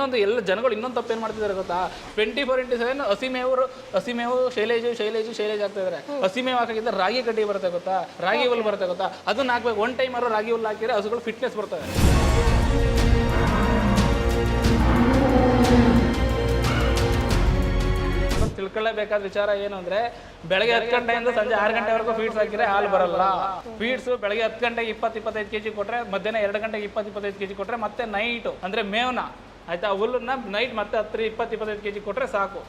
ಇನ್ನೊಂದು ಎಲ್ಲ ಜನಗಳು ಇನ್ನೊಂದು ತಪ್ಪೇನು ಮಾಡ್ತಿದ್ದಾರೆ ಗೊತ್ತಾ, 24x7 ಹಸಿಮೇವು ಶೈಲೇಜ್ ಆಗ್ತಾ ಇದ್ದಾರೆ. ಹಸಿಮೇವು ಹಾಕಿದ್ರೆ ರಾಗಿ ಕಡ್ಡಿ ಬರುತ್ತೆ ಗೊತ್ತಾ, ರಾಗಿ ಹುಲ್ಲು ಬರುತ್ತೆ ಗೊತ್ತಾ, ಅದನ್ನ ಹಾಕ್ಬೇಕು. ಒನ್ ಟೈಮ್ ರಾಗಿ ಹುಲ್ಲು ಹಾಕಿದ್ರೆ ಹಸುಗಳು ಫಿಟ್ನೆಸ್ ಬರ್ತವೆ. ತಿಳ್ಕೊಳ್ಳೇಬೇಕಾದ ವಿಚಾರ ಏನು ಅಂದ್ರೆ, ಬೆಳಗ್ಗೆ 10 ಗಂಟೆಯಿಂದ ಸಂಜೆ 6 ಗಂಟೆವರೆಗೂ ಫೀಡ್ಸ್ ಹಾಕಿದ್ರೆ ಹಾಲು ಬರಲ್ಲ. ಫೀಡ್ಸ್ ಬೆಳಗ್ಗೆ 10 ಗಂಟೆಗೆ 20-25 kg ಕೊಟ್ರೆ, ಮಧ್ಯಾಹ್ನ 2 ಗಂಟೆಗೆ 20-25 kg ಕೊಟ್ರೆ, ಮತ್ತೆ ನೈಟ್ ಅಂದ್ರೆ ಮೇವ್ನ ಆಯ್ತಾ ಹುಲ್ಲನ್ನ ನೈಟ್ ಮತ್ತೆ 20-25 kg ಕೊಟ್ರೆ ಸಾಕು.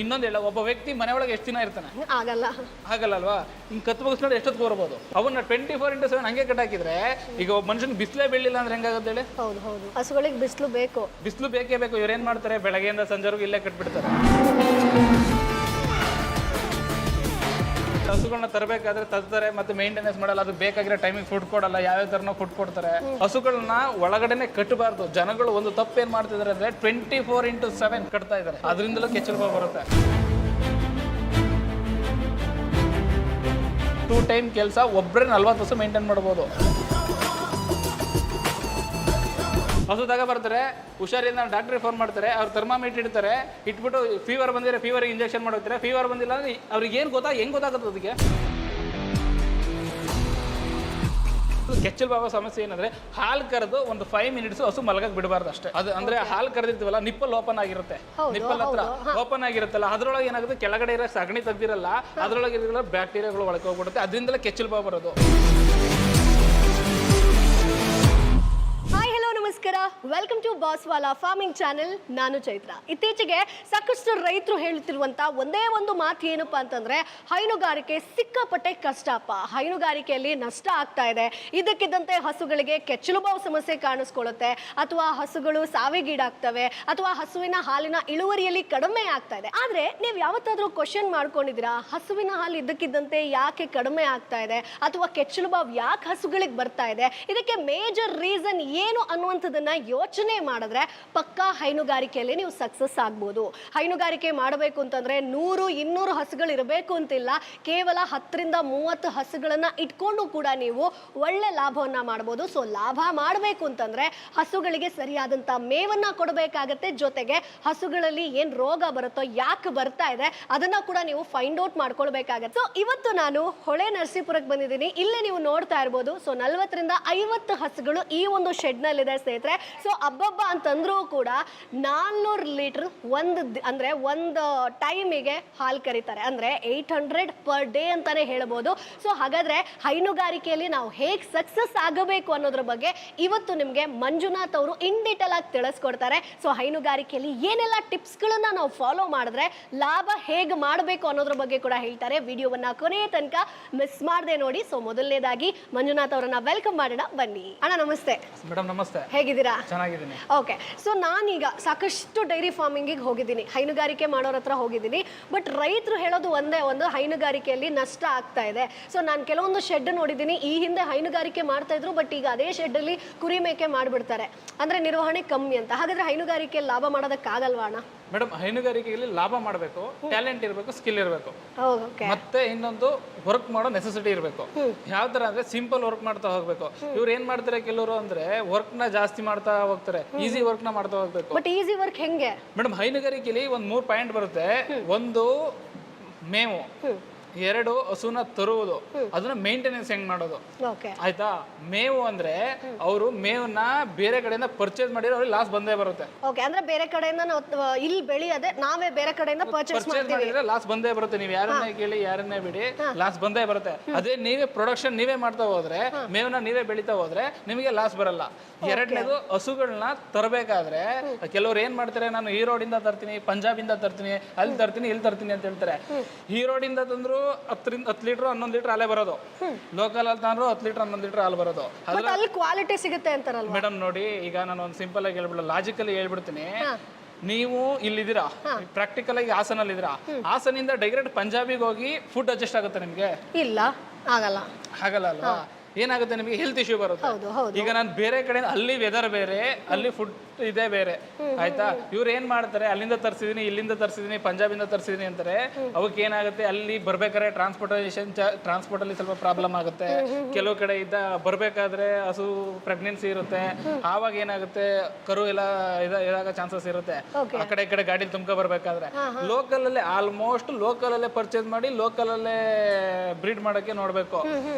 ಇನ್ನೊಂದು ಹೇಳ, ಒಬ್ಬ ವ್ಯಕ್ತಿ ಮನೆ ಒಳಗೆ ಎಷ್ಟು ದಿನ ಇರ್ತಾನೆ? ಆಗಲ್ಲ ಅಲ್ವಾ? ಹಿಂಗೆ ಕತ್ತು ಮುಗಿಸ್ಕೊಂಡು ಎಷ್ಟೊತ್ತು ಬರ್ಬೋದು. ಅವನ್ನ 24x7 ಹಂಗೆ ಕಟ್ಟಾಕಿದ್ರೆ ಈಗ ಒಬ್ಬ ಮನುಷ್ಯನ ಬಿಸಿಲೇ ಬೀಳಿಲ್ಲ ಅಂದ್ರೆ ಹೆಂಗಾಗುತ್ತೆ ಹೇಳಿ? ಹೌದು, ಹಸುಗಳಿಗೆ ಬಿಸಿಲು ಬೇಕೇ ಬೇಕು. ಇವ್ರೇನ್ ಮಾಡ್ತಾರೆ, ಬೆಳಗ್ಗೆಯಿಂದ ಸಂಜೆವರೆಗೂ ಇಲ್ಲೇ ಕಟ್ಬಿಡ್ತಾರೆ. ಹಸುಗಳನ್ನ ತರಬೇಕಾದ್ರೆ ತರ್ತಾರೆ, ಮತ್ತೆ ಮೇಂಟೆನೆನ್ಸ್ ಮಾಡಲ್ಲ, ಅದಕ್ಕೆ ಬೇಕಾಗಿರೋ ಟೈಮಿಗೆ ಫುಡ್ ಕೊಡಲ್ಲ, ಯಾವ್ಯಾವ ತರನ ಫುಡ್ ಕೊಡ್ತಾರೆ. ಹಸುಗಳನ್ನ ಒಳಗಡೆನೆ ಕಟ್ಟಬಾರ್ದು. ಜನಗಳು ಒಂದು ತಪ್ಪು ಏನ್ ಮಾಡ್ತಿದಾರೆ ಅಂದ್ರೆ 24x7 ಕಟ್ತಾ ಇದಾರೆ. ಅದರಿಂದಲೂ ಕೆಚ್ಚಲು ಬರುತ್ತೆ. 2 ಟೈಮ್ ಕೆಲಸ ಒಬ್ಬರೇ 40 ಹಸು ಮೇಂಟೈನ್ ಮಾಡ್ಬೋದು. ಹಸು ಬರ್ತಾರೆ, ಹುಷಾರಿಂದ ಡಾಕ್ಟ್ರಿಗೆ ಫೋನ್ ಮಾಡ್ತಾರೆ, ಅವ್ರು ಥರ್ಮಾಮೀಟರ್ ಇಡ್ತಾರೆ, ಇಟ್ಬಿಟ್ಟು ಫೀವರ್ ಬಂದಿದ್ರೆ ಫೀವರ್ಗೆ ಇಂಜೆಕ್ಷನ್ ಮಾಡೋಗ್ತಾರೆ. ಫೀವರ್ ಬಂದಿಲ್ಲ ಅಂದ್ರೆ ಅವ್ರಿಗೆ ಹೆಂಗ್ ಗೊತ್ತಾಗುತ್ತೆ ಅದಕ್ಕೆ? ಕೆಚ್ಚಲು ಬಾವ ಸಮಸ್ಯೆ ಏನಂದ್ರೆ, ಹಾಲು ಕರೆದು ಒಂದು 5 ಮಿನಿಟ್ಸ್ ಹಸು ಮಲಗಕ್ಕೆ ಬಿಡಬಾರ್ದು ಅಷ್ಟೇ. ಅದು ಅಂದ್ರೆ ಹಾಲು ಕರೆದಿರ್ತೀವಲ್ಲ, ನಿಪ್ಪಲ್ ಓಪನ್ ಆಗಿರುತ್ತೆ, ನಿಪ್ಪಲ್ ಹತ್ರ ಓಪನ್ ಆಗಿರುತ್ತಲ್ಲ, ಅದ್ರೊಳಗೆ ಏನಾಗುತ್ತೆ, ಕೆಳಗಡೆ ಇರೋ ಸಗಣಿ ತೆಗ್ದಿರಲ್ಲ, ಅದ್ರೊಳಗೆ ಇರೋ ಬ್ಯಾಕ್ಟೀರಿಯಾಗಳು ಒಳಗೆ ಹೋಗ್ಬಿಡುತ್ತೆ. ಅದರಿಂದಲೇ ಕೆಚ್ಚಲು ಬಾವು ಬರೋದು. ನಮಸ್ಕಾರ, ವೆಲ್ಕಮ್ ಟು ಬಾಸ್ವಾಲಾ ಫಾರ್ಮಿಂಗ್ ಚಾನೆಲ್. ನಾನು ಚೈತ್ರ. ಇತ್ತೀಚೆಗೆ ಸಾಕಷ್ಟು ರೈತರು ಹೇಳುತ್ತಿರುವಂತ ಒಂದೇ ಒಂದು ಮಾತು ಏನಪ್ಪಾ ಅಂತಂದ್ರೆ, ಹೈನುಗಾರಿಕೆ ಸಿಕ್ಕಾಪಟ್ಟೆ ಕಷ್ಟಪ್ಪ, ಹೈನುಗಾರಿಕೆಯಲ್ಲಿ ನಷ್ಟ ಆಗ್ತಾ ಇದೆ, ಇದಕ್ಕಿದ್ದಂತೆ ಹಸುಗಳಿಗೆ ಕೆಚ್ಚಲುಬಾವು ಸಮಸ್ಯೆ ಕಾಣಿಸ್ಕೊಳ್ಳುತ್ತೆ, ಅಥವಾ ಹಸುಗಳು ಸಾವಿಗೀಡಾಗ್ತವೆ, ಅಥವಾ ಹಸುವಿನ ಹಾಲಿನ ಇಳುವರಿಯಲ್ಲಿ ಕಡಿಮೆ ಆಗ್ತಾ ಇದೆ. ಆದ್ರೆ ನೀವು ಯಾವತ್ತಾದ್ರೂ ಕ್ವಶನ್ ಮಾಡ್ಕೊಂಡಿದ್ದೀರಾ, ಹಸುವಿನ ಹಾಲು ಇದ್ದಕ್ಕಿದ್ದಂತೆ ಯಾಕೆ ಕಡಿಮೆ ಆಗ್ತಾ ಇದೆ, ಅಥವಾ ಕೆಚ್ಚಲುಬಾವು ಯಾಕೆ ಹಸುಗಳಿಗೆ ಬರ್ತಾ ಇದೆ, ಇದಕ್ಕೆ ಮೇಜರ್ ರೀಸನ್ ಏನು ಅನ್ನುವಂಥದ್ದನ್ನ ಯೋಚನೆ ಮಾಡಿದ್ರೆ ಪಕ್ಕಾ ಹೈನುಗಾರಿಕೆಯಲ್ಲಿ ನೀವು ಸಕ್ಸಸ್ ಆಗ್ಬೋದು. ಹೈನುಗಾರಿಕೆ ಮಾಡಬೇಕು ಅಂತಂದ್ರೆ 100-200 ಹಸುಗಳು ಇರಬೇಕು ಅಂತಿಲ್ಲ, ಕೇವಲ 10-30 ಹಸುಗಳನ್ನ ಇಟ್ಕೊಂಡು ಕೂಡ ನೀವು ಒಳ್ಳೆ ಲಾಭವನ್ನ ಮಾಡಬಹುದು. ಸೊ ಲಾಭ ಮಾಡಬೇಕು ಅಂತಂದ್ರೆ ಹಸುಗಳಿಗೆ ಸರಿಯಾದಂತ ಮೇವನ್ನ ಕೊಡಬೇಕಾಗತ್ತೆ, ಜೊತೆಗೆ ಹಸುಗಳಲ್ಲಿ ಏನ್ ರೋಗ ಬರುತ್ತೋ, ಯಾಕೆ ಬರ್ತಾ ಇದೆ ಅದನ್ನ ಕೂಡ ನೀವು ಫೈಂಡ್ ಔಟ್ ಮಾಡ್ಕೊಳ್ಬೇಕಾಗತ್ತೆ. ಸೊ ಇವತ್ತು ನಾನು ಹೊಳೆ ನರಸೀಪುರಕ್ಕೆ ಬಂದಿದ್ದೀನಿ. ಇಲ್ಲೇ ನೀವು ನೋಡ್ತಾ ಇರ್ಬೋದು. ಸೊ 40-50 ಹಸುಗಳು ಈ ಒಂದು ಶೆಡ್ ನಲ್ಲಿ ಇದೆ ಸ್ನೇಹಿತರೆ. ಸೊ ಅಬ್ಬಬ್ಬ ಅಂತಂದ್ರೂ ಕೂಡ 400 ಲೀಟರ್ ಒಂದು ಟೈಮಿಗೆ ಹಾಲು ಕರೀತಾರೆ, ಅಂದ್ರೆ 800 ಪರ್ ಡೇ ಅಂತಾನೆ ಹೇಳ್ಬೋದು. ಸೊ ಹಾಗಾದ್ರೆ ಹೈನುಗಾರಿಕೆಯಲ್ಲಿ ನಾವು ಹೇಗೆ ಸಕ್ಸಸ್ ಆಗಬೇಕು ಅನ್ನೋದ್ರ ಬಗ್ಗೆ ಇವತ್ತು ನಿಮ್ಗೆ ಮಂಜುನಾಥ್ ಅವರು ಇನ್ ಡೀಟೇಲ್ ಆಗಿ ತಿಳಿಸ್ಕೊಡ್ತಾರೆ. ಸೊ ಹೈನುಗಾರಿಕೆಯಲ್ಲಿ ಏನೆಲ್ಲ ಟಿಪ್ಸ್ ಗಳನ್ನ ನಾವು ಫಾಲೋ ಮಾಡಿದ್ರೆ ಲಾಭ ಹೇಗೆ ಮಾಡಬೇಕು ಅನ್ನೋದ್ರ ಬಗ್ಗೆ ಕೂಡ ಹೇಳ್ತಾರೆ. ವಿಡಿಯೋವನ್ನ ಕೊನೆಯ ತನಕ ಮಿಸ್ ಮಾಡದೆ ನೋಡಿ. ಸೊ ಮೊದಲನೇದಾಗಿ ಮಂಜುನಾಥ್ ಅವರನ್ನ ವೆಲ್ಕಮ್ ಮಾಡೋಣ, ಬನ್ನಿ. ಅಣ್ಣ ನಮಸ್ತೆ. ಮೇಡಮ್ ನಮಸ್ತೆ, ಹೇಗಿದ್ದೀರಾ? ಚೆನ್ನಾಗಿದ್ದೀನಿ. ಓಕೆ, ಸೊ ನಾನೀಗ ಸಾಕಷ್ಟು ಡೈರಿ ಫಾರ್ಮಿಂಗಿಗೆ ಹೋಗಿದ್ದೀನಿ, ಹೈನುಗಾರಿಕೆ ಮಾಡೋರ ಹತ್ರ ಹೋಗಿದ್ದೀನಿ. ಬಟ್ ರೈತರು ಹೇಳೋದು ಒಂದೇ ಒಂದು, ಹೈನುಗಾರಿಕೆಯಲ್ಲಿ ನಷ್ಟ ಆಗ್ತಾ ಇದೆ. ಸೊ ನಾನು ಕೆಲವೊಂದು ಶೆಡ್ ನೋಡಿದ್ದೀನಿ, ಈ ಹಿಂದೆ ಹೈನುಗಾರಿಕೆ ಮಾಡ್ತಾ ಇದ್ರು, ಬಟ್ ಈಗ ಅದೇ ಶೆಡ್ ಅಲ್ಲಿ ಕುರಿ ಮೇಕೆ ಮಾಡ್ಬಿಡ್ತಾರೆ, ಅಂದ್ರೆ ನಿರ್ವಹಣೆ ಕಮ್ಮಿ ಅಂತ. ಹಾಗಾದ್ರೆ ಹೈನುಗಾರಿಕೆಯಲ್ಲಿ ಲಾಭ ಮಾಡೋದಕ್ಕಾಗಲ್ವಾ ಅಣ್ಣ? ಮೇಡಮ್, ಹೈನುಗಾರಿಕೆಯಲ್ಲಿ ಲಾಭ ಮಾಡಬೇಕು, ಟ್ಯಾಲೆಂಟ್ ಇರಬೇಕು, ಸ್ಕಿಲ್ ಇರಬೇಕು, ಮತ್ತೆ ಇನ್ನೊಂದು ವರ್ಕ್ ಮಾಡೋ ನೆಸೆಸಿಟಿ ಇರಬೇಕು. ಯಾವ ತರ ಅಂದ್ರೆ ಸಿಂಪಲ್ ವರ್ಕ್ ಮಾಡ್ತಾ ಹೋಗ್ಬೇಕು. ಇವ್ರು ಏನ್ ಮಾಡ್ತಾರೆ ಕೆಲವರು ಅಂದ್ರೆ ವರ್ಕ್ ನ ಜಾಸ್ತಿ ಮಾಡ್ತಾ ಹೋಗ್ತಾರೆ, ಈಸಿ ವರ್ಕ್ ನ ಮಾಡ್ತಾ ಹೋಗ್ಬೇಕು. ಬಟ್ ಈಸಿ ವರ್ಕ್ ಹೆಂಗೆ ಮೇಡಮ್? ಹೈನುಗಾರಿಕೆಯಲ್ಲಿ ಒಂದು 3 ಪಾಯಿಂಟ್ ಬರುತ್ತೆ. ಒಂದು ಮೇವು, 2 ಹಸುನ ತರುವುದು, ಅದನ್ನ ಮೇಂಟೆನೆನ್ಸ್ ಹೆಂಗ್ ಮಾಡೋದು, ಆಯ್ತಾ? ಮೇವು ಅಂದ್ರೆ ಅವರು ಮೇವನ್ನ ಬೇರೆ ಕಡೆಯಿಂದ ಪರ್ಚೇಸ್ ಮಾಡಿದ್ರೆ ಅವ್ರಿಗೆ ಲಾಸ್ ಬಂದೇ ಬರುತ್ತೆ. ಅಂದ್ರೆ ಬೇರೆ ಕಡೆಯಿಂದ ಇಲ್ಲಿ ಬೆಳೆಯದೆ ನಾವೇ ಬೇರೆ ಕಡೆಯಿಂದ ಪರ್ಚೇಸ್ ಮಾಡಿದ್ರೆ ಲಾಸ್ ಬಂದೇ ಬರುತ್ತೆ. ನೀವು ಯಾರನ್ನೇ ಕೇಳಿ, ಯಾರನ್ನೇ ಬಿಡಿ, ಲಾಸ್ ಬಂದೇ ಬರುತ್ತೆ. ಅದೇ ನೀವೇ ಪ್ರೊಡಕ್ಷನ್ ನೀವೇ ಮಾಡ್ತಾ ಹೋದ್ರೆ, ಮೇವನ್ನ ನೀವೇ ಬೆಳಿತಾ ಹೋದ್ರೆ ನಿಮಗೆ ಲಾಸ್ ಬರಲ್ಲ. ಎರಡನೇದು, ಹಸುಗಳನ್ನ ತರಬೇಕಾದ್ರೆ ಕೆಲವ್ರು ಏನ್ ಮಾಡ್ತಾರೆ, ನಾನು ಈ ರೋಡಿಂದ ತರ್ತೀನಿ, ಪಂಜಾಬಿಂದ ತರ್ತೀನಿ, ಅಲ್ಲಿ ತರ್ತೀನಿ, ಇಲ್ಲಿ ತರ್ತೀನಿ ಅಂತ ಹೇಳ್ತಾರೆ. ಈ ರೋಡಿಂದ ತಂದ್ರು 10 ಲೀಟರ್ 11 ಲೀಟರ್ ಹಾಲೇ ಬರೋದು, ಲೋಕಲ್ ಅಲ್ಲಿ ತಂದ್ರು 10 ಲೀಟರ್ 11 ಲೀಟರ್ ಹಾಲು ಬರೋದು. ಅಲ್ಲಿ ಕ್ವಾಲಿಟಿ ಸಿಗುತ್ತೆ ಅಂತಾರಲ್ಲ ಮೇಡಮ್. ನೋಡಿ, ಈಗ ನಾನು ಒಂದು ಸಿಂಪಲ್ ಆಗಿ ಹೇಳ್ಬಿಡ, ಲಾಜಿಕಲಿ ಹೇಳ್ಬಿಡ್ತೀನಿ. ನೀವು ಇಲ್ಲಿದ್ದೀರಾ, ಪ್ರಾಕ್ಟಿಕಲ್ ಆಗಿ ಹಾಸನಲ್ಲಿ ಇದ್ದೀರಾ, ಹಾಸನಿಂದ ಡೈರೆಕ್ಟ್ ಪಂಜಾಬಿಗೆ ಹೋಗಿ ಫುಡ್ ಅಡ್ಜಸ್ಟ್ ಆಗುತ್ತೆ ನಿಮ್ಗೆ? ಇಲ್ಲ, ಆಗಲ್ಲ ಅಲ್ವಾ? ಏನಾಗುತ್ತೆ ನಿಮಗೆ ಹೆಲ್ತ್ ಇಶ್ಯೂ ಬರುತ್ತೆ. ಹೌದು ಹೌದು ಈಗ ನಾನು ಬೇರೆ ಕಡೆ ಅಲ್ಲಿ ವೆದರ್ ಬೇರೆ, ಅಲ್ಲಿ ಫುಡ್ ಇದೆ ಬೇರೆ, ಆಯ್ತಾ? ಇವ್ರು ಏನ್ ಮಾಡ್ತಾರೆ, ಅಲ್ಲಿಂದ ತರಿಸಿದೀನಿ, ಇಲ್ಲಿಂದ ತರಿಸಿದೀನಿ, ಪಂಜಾಬಿಂದ ತರಿಸಿದೀನಿ ಅಂತಾರೆ. ಅವಕ್ಕೆ ಏನಾಗುತ್ತೆ, ಅಲ್ಲಿ ಬರ್ಬೇಕಾದ್ರೆ ಟ್ರಾನ್ಸ್ಪೋರ್ಟ್ ಅಲ್ಲಿ ಸ್ವಲ್ಪ ಪ್ರಾಬ್ಲಮ್ ಆಗುತ್ತೆ. ಕೆಲವು ಕಡೆ ಇದ್ದ ಬರ್ಬೇಕಾದ್ರೆ ಹಸು ಪ್ರೆಗ್ನೆನ್ಸಿ ಇರುತ್ತೆ, ಆವಾಗ ಏನಾಗುತ್ತೆ ಕರು ಎಲ್ಲ ಇದಾಗ ಚಾನ್ಸಸ್ ಇರುತ್ತೆ. ಆ ಕಡೆ ಈ ಕಡೆ ಗಾಡಿ ತುಂಬ್ಕೊ ಬರ್ಬೇಕಾದ್ರೆ ಲೋಕಲ್ ಅಲ್ಲೇ ಆಲ್ಮೋಸ್ಟ್ ಲೋಕಲ್ ಅಲ್ಲೇ ಪರ್ಚೇಸ್ ಮಾಡಿ ಲೋಕಲ್ ಅಲ್ಲೇ ಬ್ರೀಡ್ ಮಾಡಕ್ಕೆ ನೋಡ್ಬೇಕು.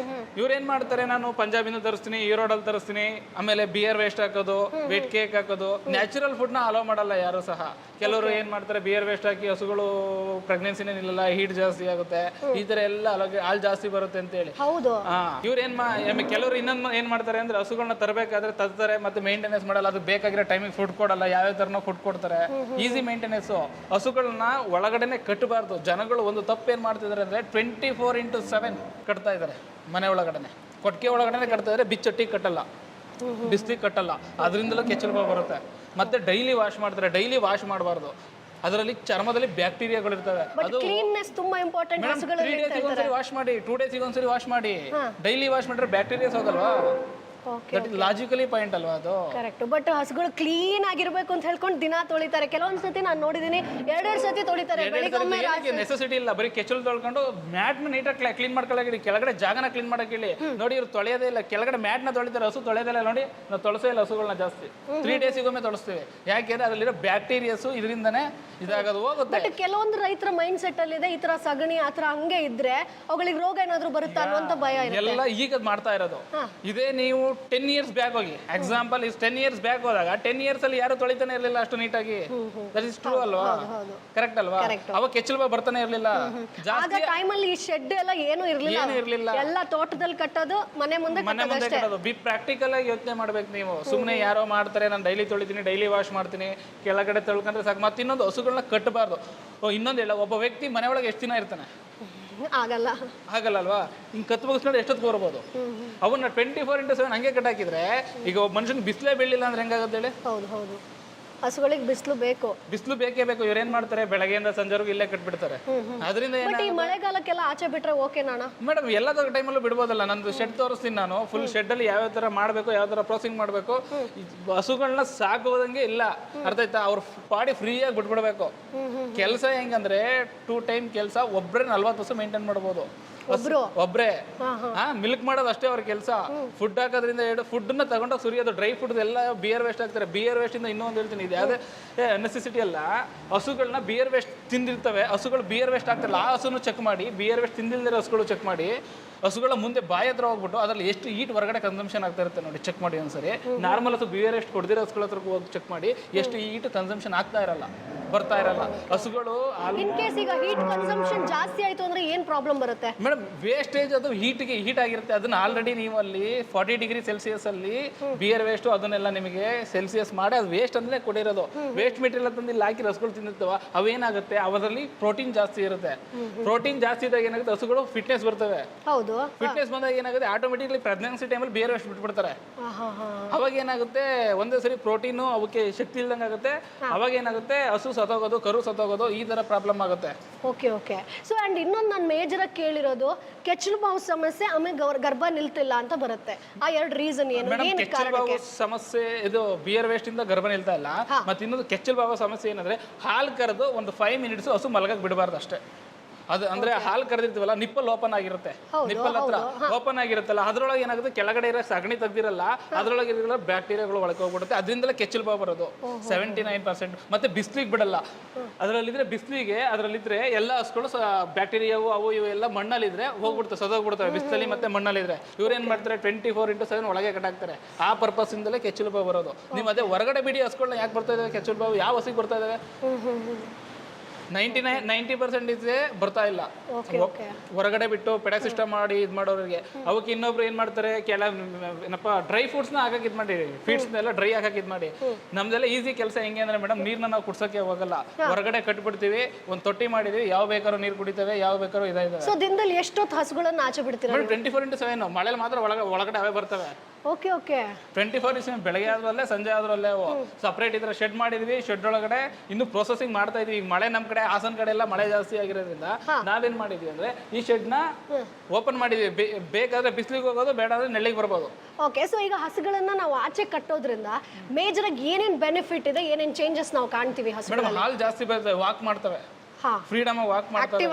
ಇವ್ರು ಏನ್ ಮಾಡ್ತಾರೆ, ನಾನು ಪಂಜಾಬಿಂದ ತರಿಸ್ತೀನಿ, ಈರೋಡಲ್ಲಿ ತರಿಸ್ತೀನಿ, ಆಮೇಲೆ ಬಿಯರ್ ವೇಸ್ಟ್ ಹಾಕೋದು, ವೇಟ್ ಕೇಕ್ ಹಾಕೋದು, ನ್ಯಾಚುರಲ್ ಫುಡ್ ನ ಅಲೋ ಮಾಡಲ್ಲ ಯಾರು ಸಹ. ಕೆಲವರು ಏನ್ ಮಾಡ್ತಾರೆ, ಬಿಯರ್ ವೇಸ್ಟ್ ಹಾಕಿ ಹಸುಗಳು ಪ್ರೆಗ್ನೆನ್ಸಿನೇ ನಿಲ್ಲಲ್ಲ, ಹೀಟ್ ಜಾಸ್ತಿ ಆಗುತ್ತೆ, ಈ ತರ ಎಲ್ಲ ಹಾಲ್ ಜಾಸ್ತಿ ಬರುತ್ತೆ ಅಂತ ಹೇಳಿ. ಹೌದು. ಇವ್ರು ಕೆಲವರು ಇನ್ನೊಂದು ಏನ್ ಮಾಡ್ತಾರೆ ಅಂದ್ರೆ, ಹಸುಗಳನ್ನ ತರಬೇಕಾದ್ರೆ ತರ್ತಾರೆ, ಮತ್ತೆ ಮೇಂಟೆನೆನ್ಸ್ ಮಾಡಲ್ಲ, ಅದು ಬೇಕಾಗಿರೋ ಟೈಮಿಗೆ ಫುಡ್ ಕೊಡಲ್ಲ, ಯಾವ್ಯಾವ ತರನ ಫುಡ್ ಕೊಡ್ತಾರೆ. Easy maintenance. ಹಸುಗಳನ್ನ ಒಳಗಡೆನೆ ಕಟ್ಟಬಾರ್ದು. ಜನಗಳು ಒಂದು ತಪ್ಪು ಏನ್ ಮಾಡ್ತಿದಾರೆ ಅಂದ್ರೆ 24/7 ಕಟ್ತಾ ಇದಾರೆ ಮನೆ ಒಳಗಡೆನೆ, ಕೊಟ್ಟಿಗೆ ಒಳಗಡೆ ಕಟ್ತಾ ಇದಾರೆ, ಬಿಚ್ಚೊಟ್ಟಿಗೆ ಕಟ್ಟಲ್ಲ, ಬಿಸ್ಲಿಗೆ ಕಟ್ಟಲ್ಲ. ಅದರಿಂದಲೂ ಕೆಚ್ಚಲು ಬಾವು ಬರುತ್ತೆ. ಮತ್ತೆ ಡೈಲಿ ವಾಶ್ ಮಾಡ್ತಾರೆ. ಡೈಲಿ ವಾಶ್ ಮಾಡಬಾರ್ದು, ಅದರಲ್ಲಿ ಚರ್ಮದಲ್ಲಿ ಬ್ಯಾಕ್ಟೀರಿಯಾಗಳು ಇರ್ತವೆ. ಅದು ಕ್ಲೀನ್ನೆಸ್ ತುಂಬಾ ಇಂಪಾರ್ಟೆಂಟ್. 3 ಡೇಸಿಗೆ ಒಂದ್ಸರಿ ವಾಶ್ ಮಾಡಿ, 2 ಡೇಸಿಗೆ ಒಂದ್ಸರಿ ವಾಶ್ ಮಾಡಿ. ಡೈಲಿ ವಾಶ್ ಮಾಡಿದ್ರೆ ಬ್ಯಾಕ್ಟೀರಿಯಾಸ್ ಹೋಗಲ್ವಾ? ದಟ್ ಇಸ್ ಲಾಜಿಕಲಿ ಪಾಯಿಂಟ್ ಅಲ್ವಾ ಅದು? ಕರೆಕ್ಟ್. ಬಟ್ ಹಸುಗಳು ಕ್ಲೀನ್ ಆಗಿರ್ಬೇಕು ಅಂತ ಹೇಳ್ಕೊಂಡು ದಿನ ತೊಳಿತಾರೆ. ಕೆಲವೊಂದ್ ಸತಿ ನಾನು ನೋಡಿದೀನಿ 2 ಸತಿ ತೊಳಿತಾರೆ. ನೆಸೆಸಿಟಿ ಇಲ್ಲ, ಬರೀ ಕೆಚ್ಚಲು ತೊಳ್ಕೊಂಡು ಮ್ಯಾಟ್ ನ ನೀಟಾಗಿ ಕ್ಲೀನ್ ಮಾಡ್ಕೊಳ್ಳಿ, ಕೆಳಗಡೆ ಜಾಗನ ಕ್ಲೀನ್ ಮಾಡಕ್ಕೆ ಹೇಳಿ. ನೋಡಿ ಇವ್ರು ತೊಳೆಯೋದೇ ಇಲ್ಲ, ಕೆಳಗಡೆ ಮ್ಯಾಟ್ ನ ತೊಳಿತಾರೆ, ಹಸು ತೊಳೆಯೋದಿಲ್ಲ. ನೋಡಿ ನಾವು ತೊಳಸೇ ಇಲ್ಲ ಹಸುಗಳನ್ನ ಜಾಸ್ತಿ, 3 ಡೇಸಿಗೊಮ್ಮೆ ತೊಳಸ್ತೀವಿ. ಯಾಕೆಂದ್ರೆ ಅದರಲ್ಲಿರೋ ಬ್ಯಾಕ್ಟೀರಿಯಾಸ್ ಇದರಿಂದನೇ ಇದಾಗೋದು ಹೋಗುತ್ತೆ. ಬಟ್ ಕೆಲವೊಂದು ರೈತರ ಮೈಂಡ್ ಸೆಟ್ ಅಲ್ಲಿ ಇದೆ, ಈ ತರ ಸಗಣಿ ಆತರ ಹಂಗೆ ಇದ್ರೆ ಅವುಗಳಿಗೆ ರೋಗ ಏನಾದ್ರು ಬರುತ್ತಾ ಅನ್ನುವಂತ ಭಯ ಇದೆ. ಎಲ್ಲ ಈಗ ಮಾಡ್ತಾ ಇರೋದು ಇದೇ. ನೀವು 10 ಇಯರ್ಸ್ ಬ್ಯಾಕ್ ಹೋಗಿ, ಎಕ್ಸಾಂಪಲ್ ಇಸ್ 10 ಇಯರ್ಸ್ ಬ್ಯಾಕ್ ಹೋದಾಗ 10 ಇಯರ್ಸ್ ಅಲ್ಲಿ ಯಾರು ತೊಳಿತಾನೆ ಇರಲಿಲ್ಲ ಅಷ್ಟು ನೀಟಾಗಿ. ದಟ್ ಇಸ್ ಟ್ರೂ ಅಲ್ವಾ? ಕರೆಕ್ಟ್ ಅಲ್ವಾ? ಅವಾಗ ಕೆಚ್ಚಲು ಬಾವು ಬರ್ತಾನೆ ಇರಲಿಲ್ಲ ಜಾಸ್ತಿ. ಟೈಮ್ ಅಲ್ಲಿ ಈ ಶೆಡ್ ಎಲ್ಲ ಏನು ಇರ್ಲಿಲ್ಲ, ಎಲ್ಲ ತೋಟದಲ್ಲಿ ಕಟ್ಟೋದು, ಮನೆ ಮುಂದೆ ಕಟ್ಟೋದು. ಪ್ರಾಕ್ಟಿಕಲ್ ಆಗಿ ಯೋಚನೆ ಮಾಡ್ಬೇಕು ನೀವು. ಸುಮ್ಮನೆ ಯಾರೋ ಮಾಡ್ತಾರೆ, ನಾನು ಡೈಲಿ ತೊಳಿತೀನಿ, ಡೈಲಿ ವಾಶ್ ಮಾಡ್ತೀನಿ, ಕೆಳಗಡೆ ತೊಳ್ಕೊಂಡ್ರೆ ಸಾಕು. ಮತ್ತೆ ಇನ್ನೊಂದು, ಹಸುಗಳನ್ನ ಕಟ್ಟಬಾರ್ದು. ಇನ್ನೊಂದು ಇಲ್ಲ, ಒಬ್ಬ ವ್ಯಕ್ತಿ ಮನೆ ಒಳಗೆ ಎಷ್ಟು ದಿನ ಇರ್ತಾನೆ? ಆಗಲ್ಲ ಅಲ್ವಾ? ಹಿಂಗೆ ಕತ್ತು ಮುಗಿಸ್ಕೊಂಡು ಎಷ್ಟೊತ್ತು ಬರ್ಬೋದು? ಅವನ್ನ 24/7 ಹಂಗೆ ಕಟ್ಟಾಕಿದ್ರೆ ಈಗ ಒಬ್ಬ ಮನುಷ್ಯನ್ ಬಿಸಿಲೇ ಬೀಳಿಲ್ಲ ಅಂದ್ರೆ ಹೆಂಗಾಗುತ್ತೆ ಹೇಳಿ? ಹೌದು ಹೌದು. ಹಸುಗಳಿಗೆ ಬಿಸಿಲು ಬೇಕು, ಬಿಸಿಲು ಬೇಕೇ ಬೇಕು. ಇವ್ರು ಏನ್ ಮಾಡ್ತಾರೆ, ಬೆಳಗ್ಗೆಯಿಂದ ಸಂಜೆವರೆಗೂ ಇಲ್ಲೇ ಕಟ್ಬಿಡ್ತಾರೆ. ಅದರಿಂದ ಈ ಮಳೆಗಾಲಕ್ಕೆಲ್ಲ ಆಚೆ ಬಿಟ್ರೆ ಓಕೆ ನಾನಾ ಮೇಡಮ್? ಎಲ್ಲ ಟೈಮಲ್ಲೂ ಬಿಡ್ಬೋದಲ್ಲ. ನಂದು ಶೆಡ್ ತೋರಿಸ್ತೀನಿ ನಾನು. ಫುಲ್ ಶೆಡ್ ಅಲ್ಲಿ ಯಾವ ತರ ಮಾಡ್ಬೇಕು, ಯಾವ ತರ ಪ್ರೋಸೆಸಿಂಗ್ ಮಾಡ್ಬೇಕು. ಹಸುಗಳನ್ನ ಸಾಕೋದಂಗೆ ಇಲ್ಲ, ಅರ್ಥ ಆಯ್ತಾ? ಅವ್ರ ಪಾಡಿ ಫ್ರೀಯಾಗಿ ಬಿಟ್ಬಿಡ್ಬೇಕು. ಕೆಲಸ ಹೆಂಗಂದ್ರೆ 2 ಟೈಮ್ ಕೆಲಸ, ಒಬ್ರೇ 40 ಹಸು ಮೇಂಟೈನ್ ಮಾಡ್ಬೋದು. ಒಬ್ರೇ ಮಿಲ್ಕ್ ಮಾಡೋದು ಅಷ್ಟೇ ಅವ್ರ ಕೆಲಸ. ಫುಡ್ ಹಾಕೋದ್ರಿಂದ ಫುಡ್ ನ ತಗೊಂಡೋಗಿ ಸುರಿಯೋದು, ಡ್ರೈ ಫುಡ್ ಎಲ್ಲ ಬಿಯರ್ ವೇಸ್ಟ್ ಆಗ್ತಾರೆ. ಬಿಯರ್ ವೇಸ್ಟ್ ಇಂದ ಇನ್ನೊಂದು ಹೇಳ್ತೀನಿ, ಇದು ಯಾವುದೇ ನೆಸೆಸಿಟಿ ಅಲ್ಲ. ಹಸುಗಳನ್ನ ಬಿಯರ್ ವೇಸ್ಟ್ ತಿಂದಿರ್ತವೆ, ಹಸುಗಳು ಬಿಯರ್ ವೇಸ್ಟ್ ಆಗ್ತಿಲ್ಲ, ಆ ಹಸುನು ಚೆಕ್ ಮಾಡಿ. ಬಿಯರ್ ವೇಸ್ಟ್ ತಿಂದಿಲ್ದಿರೋ ಹಸುಗಳು ಚೆಕ್ ಮಾಡಿ. ಹಸುಗಳ ಮುಂದೆ ಬಾಯಿ ಹತ್ರ ಹೋಗ್ಬಿಟ್ಟು ಅದ್ರಲ್ಲಿ ಎಷ್ಟು ಈಟ್ ಹೊರಗಡೆ ಕನ್ಸಂಪ್ಷನ್ ಆಗ್ತಾ ಇರುತ್ತೆ ನೋಡಿ, ಚೆಕ್ ಮಾಡಿ ಒಂದ್ಸರಿ. ನಾರ್ಮಲ್ ಹಸು ಬಿಯರ್ ವೇಸ್ಟ್ ಕೊಡ್ದಿರೋ ಹಸುಗಳ ಹತ್ರ ಹೋಗಿ ಚೆಕ್ ಮಾಡಿ, ಎಷ್ಟು ಈಟ್ ಕನ್ಸಂಪ್ಷನ್ ಆಗ್ತಾ ಇರಲ್ಲ, ಬರ್ತಾ ಇರಲ್ಲ. ಹಸುಗಳು ಇನ್ ಕೇಸ್ ಈಗ ಹೀಟ್ ಕನ್ಸಂಪ್ಷನ್ ಜಾಸ್ತಿ ಆಯ್ತು ಅಂದ್ರೆ ಏನ್ ಪ್ರಾಬ್ಲಮ್ ಬರುತ್ತೆ ಮೇಡಮ್? ವೇಸ್ಟೇಜ್ ಅದು ಹೀಟ್ ಆಗಿರುತ್ತೆ. ಅದನ್ನ ಆಲ್ರೆಡಿ ನೀವು ಅಲ್ಲಿ 40 ಡಿಗ್ರಿ ಸೆಲ್ಸಿಯಸ್ ಅಲ್ಲಿ ಬಿಯರ್ ವೇಸ್ಟ್ ಅದನ್ನೆಲ್ಲ ನಿಮಗೆ ಸೆಲ್ಸಿಯಸ್ ಮಾಡಿ ಅದು ವೇಸ್ಟ್ ಅಂದ್ರೆ ಕೊಡಿರೋದು. ವೇಸ್ಟ್ ಮೆಟೀರಿಯಲ್ ತಂದು ಇಲ್ಲಿ ಹಾಕಿ ಹಸುಗಳು ತಿಂದಿರ್ತವ, ಅವೇನಾಗುತ್ತೆ, ಅವರಲ್ಲಿ ಪ್ರೋಟೀನ್ ಜಾಸ್ತಿ ಇರುತ್ತೆ. ಪ್ರೋಟೀನ್ ಜಾಸ್ತಿ ಇದ್ದಾಗ ಏನಾಗುತ್ತೆ, ಹಸುಗಳು ಫಿಟ್ನೆಸ್ ಬರ್ತವೆ. ಹೌದು, ಫಿಟ್ನೆಸ್ ಬಂದಾಗ ಏನಾಗುತ್ತೆ, ಆಟೋಮೆಟಿಕ್ಲಿ ಪ್ರೆಗ್ನೆನ್ಸಿ ಟೈಮಲ್ಲಿ ಬಿಯರ್ ವೇಸ್ಟ್ ಬಿಟ್ಬಿಡ್ತಾರೆ. ಅವಾಗ ಏನಾಗುತ್ತೆ, ಒಂದೇ ಸರಿ ಪ್ರೋಟೀನು ಅವಕ್ಕೆ ಶಕ್ತಿ ಇಲ್ದಂಗೆ ಆಗುತ್ತೆ. ಅವಾಗ ಏನಾಗುತ್ತೆ, ಹಸು ಸತ್ತೋಗೋದು, ಕರು ಸತ್ತೋಗೋದು, ಈ ತರ ಪ್ರಾಬ್ಲಮ್ ಆಗುತ್ತೆ. Okay okay. ಸೊ ಅಂಡ್ ಇನ್ನೊಂದು ನಾನು ಮೇಜರ್ ಆಗಿ ಕೇಳಿರೋದು, ಕೆಚ್ಚಲು ಬಾವು ಸಮಸ್ಯೆ, ಆಮೇಲೆ ಗರ್ಭ ನಿಲ್ತಿಲ್ಲ ಅಂತ ಬರುತ್ತೆ. ಆ 2 ರೀಸನ್ ಏನು? ಕೆಚ್ಚಲು ಬಾವು ಸಮಸ್ಯೆ ಇದು ಬಿಯರ್ ವೇಸ್ಟ್ ಇಂದ ಗರ್ಭ ನಿಲ್ತಾ ಇಲ್ಲ. ಮತ್ತೆ ಇನ್ನೊಂದು ಕೆಚ್ಚಲು ಬಾವು ಸಮಸ್ಯೆ ಏನಂದ್ರೆ, ಹಾಲು ಕರೆದು ಒಂದು 5 ಮಿನಿಟ್ಸ್ ಹಸು ಮಲಗಕ್ಕೆ ಬಿಡಬಾರ್ದು ಅಷ್ಟೇ. ಅದು ಅಂದ್ರೆ ಹಾಲು ಕರೆದಿರ್ತೀವಲ್ಲ, ನಿಪ್ಪಲ್ ಓಪನ್ ಆಗಿರುತ್ತೆ, ನಿಪ್ಪಲ್ ಹತ್ರ ಓಪನ್ ಆಗಿರುತ್ತಲ್ಲ, ಅದ್ರೊಳಗೆ ಏನಾಗುತ್ತೆ, ಕೆಳಗಡೆ ಇರೋ ಸಗಣಿ ತೆಗ್ದಿರಲ್ಲ, ಅದ್ರೊಳಗೆ ಇರೋ ಬ್ಯಾಕ್ಟೀರಿಯಾಗಳು ಒಳಗೆ ಹೋಗ್ಬಿಡುತ್ತೆ. ಅದರಿಂದಲೇ ಕೆಚ್ಚಲು ಬಾವು ಬರೋದು 79%. ಮತ್ತೆ ಬಿಸ್ಲಿಗೆ ಬಿಡಲ್ಲ. ಬಿಸ್ಲಿಗೆ ಅದರಲ್ಲಿದ್ರೆ ಎಲ್ಲ ಹಸುಗಳು ಬ್ಯಾಕ್ಟೀರಿಯಾವು ಅವು ಇವು ಎಲ್ಲ ಮಣ್ಣಲ್ಲಿದ್ರೆ ಹೋಗ್ಬಿಡ್ತವೆ, ಸದೋಗ್ಬಿಡ್ತವೆ ಬಿಸಿಲಲ್ಲಿ. ಮತ್ತೆ ಮಣ್ಣಲ್ಲಿದ್ರೆ ಇವ್ರೇನ್ ಮಾಡ್ತಾರೆ, 24/7 ಒಳಗೆ ಕಟ್ಟಾಕ್ತಾರೆ. ಆ ಪರ್ಪಸ್ ಇಂದಲೇ ಕೆಚ್ಚಲು ಬಾವು ಬರೋದು. ನೀವು ಅದೇ ಹೊರಗಡೆ ಬಿಡಿ ಹಸುಗಳನ್ನ ಯಾಕೆ ಬರ್ತಾ ಇದಾವೆ ಕೆಚ್ಚಲು ಬಾವು? ಯಾವ ಹಸಿಗೆ ಬರ್ತಾ ಇದಾವೆ? 90% ಇದೆ ಬರ್ತಾ ಇಲ್ಲ. ಹೊರಗಡೆ ಬಿಟ್ಟು ಪೆಡಾ ಸಿಸ್ಟಮ್ ಮಾಡಿ ಇದು ಮಾಡೋರಿಗೆ. ಅವಕ್ಕೆ ಇನ್ನೊಬ್ರು ಏನ್ ಮಾಡ್ತಾರೆ, ಏನಪ್ಪ ಡ್ರೈ ಫ್ರೂಟ್ಸ್ ನ ಹಾಕಕ್ ಇದ್ ಮಾಡಿ, ಫೀಡ್ಸ್ ಎಲ್ಲ ಡ್ರೈ ಹಾಕಕ್ ಇದ್ ಮಾಡಿ. ನಮ್ದೆಲ್ಲ ಈಸಿ ಕೆಲಸ ಹೆಂಗೆ ಅಂದ್ರೆ ಮೇಡಮ್, ನೀರ್ನ ನಾವು ಕುಡ್ಸಕ್ಕೆ ಹೋಗಲ್ಲ, ಹೊರಗಡೆ ಕಟ್ಬಿಡ್ತೀವಿ, ಒಂದ್ ತೊಟ್ಟಿ ಮಾಡಿದೀವಿ, ಯಾವ ಬೇಕಾದ್ರೂ ನೀರು ಕುಡಿತವೆ, ಯಾವ ಬೇಕಾದ್ರೂ ಇದಾವೆ. ಸೊ ದಿನದಲ್ಲಿ ಎಷ್ಟೊತ್ತು ಹಸುಗಳನ್ನ ಆಚೆ ಬಿಡ್ತೀರಾ? 24/7. ಮಳೆಲಿ ಮಾತ್ರ ಒಳಗಡೆ ಅವೇ ಬರ್ತವೆ. ಓಕೆ ಓಕೆ 24/7 ಬೆಳಗ್ಗೆ ಆದ್ರಲ್ಲೇ ಸಂಜೆ ಆದ್ರಲ್ಲೇ ಸಪ್ರೇಟ್ ಇದ್ರೆ ಶೆಡ್ ಮಾಡಿದ್ವಿ. ಶೆಡ್ ಒಳಗಡೆ ಇನ್ನು ಪ್ರೊಸೆಸಿಂಗ್ ಮಾಡ್ತಾ ಇದೀವಿ. ಈಗ ಮಳೆ ನಮ್ ಕಡೆ ಹಾಸನ ಕಡೆ ಎಲ್ಲ ಮಳೆ ಜಾಸ್ತಿ ಆಗಿರೋದ್ರಿಂದ ನಾವೇನ್ ಮಾಡಿದ್ವಿ ಅಂದ್ರೆ ಈ ಶೆಡ್ ನ ಓಪನ್ ಮಾಡಿದ್ವಿ. ಬೇಕಾದ್ರೆ ಬಿಸಿಲಿಗೆ ಹೋಗೋದು, ಬೇಡ ಅಂದ್ರೆ ನೆಳ್ಳಿಗೆ ಬರ್ಬೋದು. ಓಕೆ, ಸೊ ಈಗ ಹಸುಗಳನ್ನ ನಾವು ಆಚೆ ಕಟ್ಟೋದ್ರಿಂದ ಮೇಜರ್ ಆಗಿ ಏನೇನ್ ಬೆನಿಫಿಟ್ ಇದೆ, ಏನೇನ್ ಚೇಂಜಸ್ ನಾವು ಕಾಣ್ತೀವಿ ಹಸುಗಳು? ಮೇಡಮ್ ಹಾಲ್ ಜಾಸ್ತಿ ಬರ್ತವೆ, ವಾಕ್ ಮಾಡ್ತವೆ, ಫ್ರೀಡಮ್ ವಾಕ್ ಮಾಡ್ತವೆ,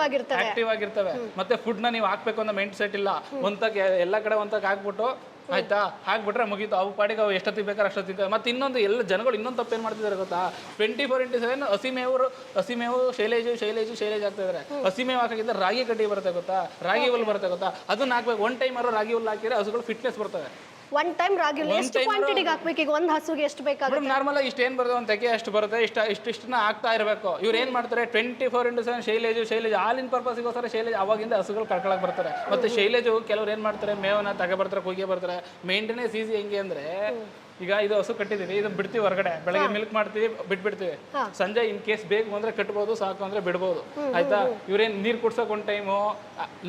ಆಕ್ಟಿವ್ ಆಗಿರ್ತವೆ. ಮತ್ತೆ ಫುಡ್ ನ ನೀವು ಹಾಕ್ಬೇಕು ಅಂತ ಮೈಂಡ್ ಸೆಟ್ ಇಲ್ಲ. ಒಂತಕ್ಕೆ ಎಲ್ಲ ಕಡೆ ಒಂತಕ್ಕೆ ಹಾಕ್ಬಿಟ್ಟು ಆಯ್ತಾ ಹಾಕ್ಬಿಟ್ರೆ ಮುಗೀತು. ಅವು ಪಾಡಿಗೆ ಅವು ಎಷ್ಟೊತ್ತಿಗೆ ಬೇಕಾದ್ರೆ ಅಷ್ಟೊತ್ತಿಗೆ. ಮತ್ತೆ ಇನ್ನೊಂದು ಎಲ್ಲ ಜನಗಳು ಇನ್ನೊಂದು ತಪ್ಪೇನು ಮಾಡ್ತಿದ್ದಾರೆ ಗೊತ್ತಾ, 24/7 ಹಸಿಮೇವು ಶೈಲೇಜ್ ಆಗ್ತಾ ಇದಾರೆ. ಹಸಿಮೇವು ಹಾಕಿದ್ರೆ ರಾಗಿ ಕಡ್ಡಿ ಬರುತ್ತೆ ಗೊತ್ತಾ, ರಾಗಿ ಹುಲ್ಲು ಬರುತ್ತೆ ಗೊತ್ತಾ, ಅದನ್ನ ಹಾಕ್ಬೇಕು. ಒನ್ ಟೈಮ್ ರಾಗಿ ಹುಲ್ಲು ಹಾಕಿದ್ರೆ ಹಸುಗಳು ಫಿಟ್ನೆಸ್ ಬರ್ತವೆ. ಒನ್ ಟೈಮ್ ರಾಗಿ ಹುಲ್ಲು ಎಷ್ಟು ಕ್ವಾಂಟಿಟಿಗೆ ಹಾಕ್ಬೇಕು? ಈಗ ಒಂದು ಹಸುಗೆ ಎಷ್ಟು ಬೇಕಾಗುತ್ತೆ? ನಾರ್ಮಲ್ ಆಗಿ ಇಷ್ಟು ಏನು ಬರುತ್ತೆ, ಒಂದು ತೆಗೆ ಅಷ್ಟು ಬರುತ್ತೆ, ಇಷ್ಟನ್ನ ಹಾಕ್ತಾ ಇರಬೇಕು. ಇವ್ರು ಏನು ಮಾಡ್ತಾರೆ, 24/7 ಶೈಲೇಜ್ ಹಾಲಿನ ಪರ್ಪಸ್ಗೋಸ್ಕರ ಶೈಲೇಜ್ ಅವಾಗಿಂದ ಹಸುಗಳು ಕಳ್ಕೊಳಕ್ ಬರ್ತಾರೆ. ಮತ್ತೆ ಶೈಲೇಜು ಕೆಲವ್ರು ಏನು ಮಾಡ್ತಾರೆ, ಮೇವನ್ನ ತಗೊಬರ್ತಾರೆ, ಕುಯ್ಗೆ ಬರ್ತಾರೆ. ಮೇಂಟೆನೆನ್ಸ್ ಈಸಿ ಹೆಂಗೆ ಅಂದ್ರೆ, ಈಗ ಇದು ಹಸು ಕಟ್ಟಿದೀವಿ, ಇದನ್ನ ಬಿಡ್ತೀವಿ ಹೊರಗಡೆ, ಬೆಳಗ್ಗೆ ಮಿಲ್ಕ್ ಮಾಡ್ತೀವಿ, ಬಿಟ್ಬಿಡ್ತೀವಿ. ಸಂಜೆ ಇನ್ ಕೇಸ್ ಬೇಕು ಅಂದ್ರೆ ಕಟ್ಬೋದು, ಸಾಕು ಅಂದ್ರೆ ಬಿಡ್ಬೋದು. ಆಯ್ತಾ, ಇವ್ರೇನ್ ನೀರ್ ಕುಡ್ಸೋಕ್ ಒಂದ್ ಟೈಮು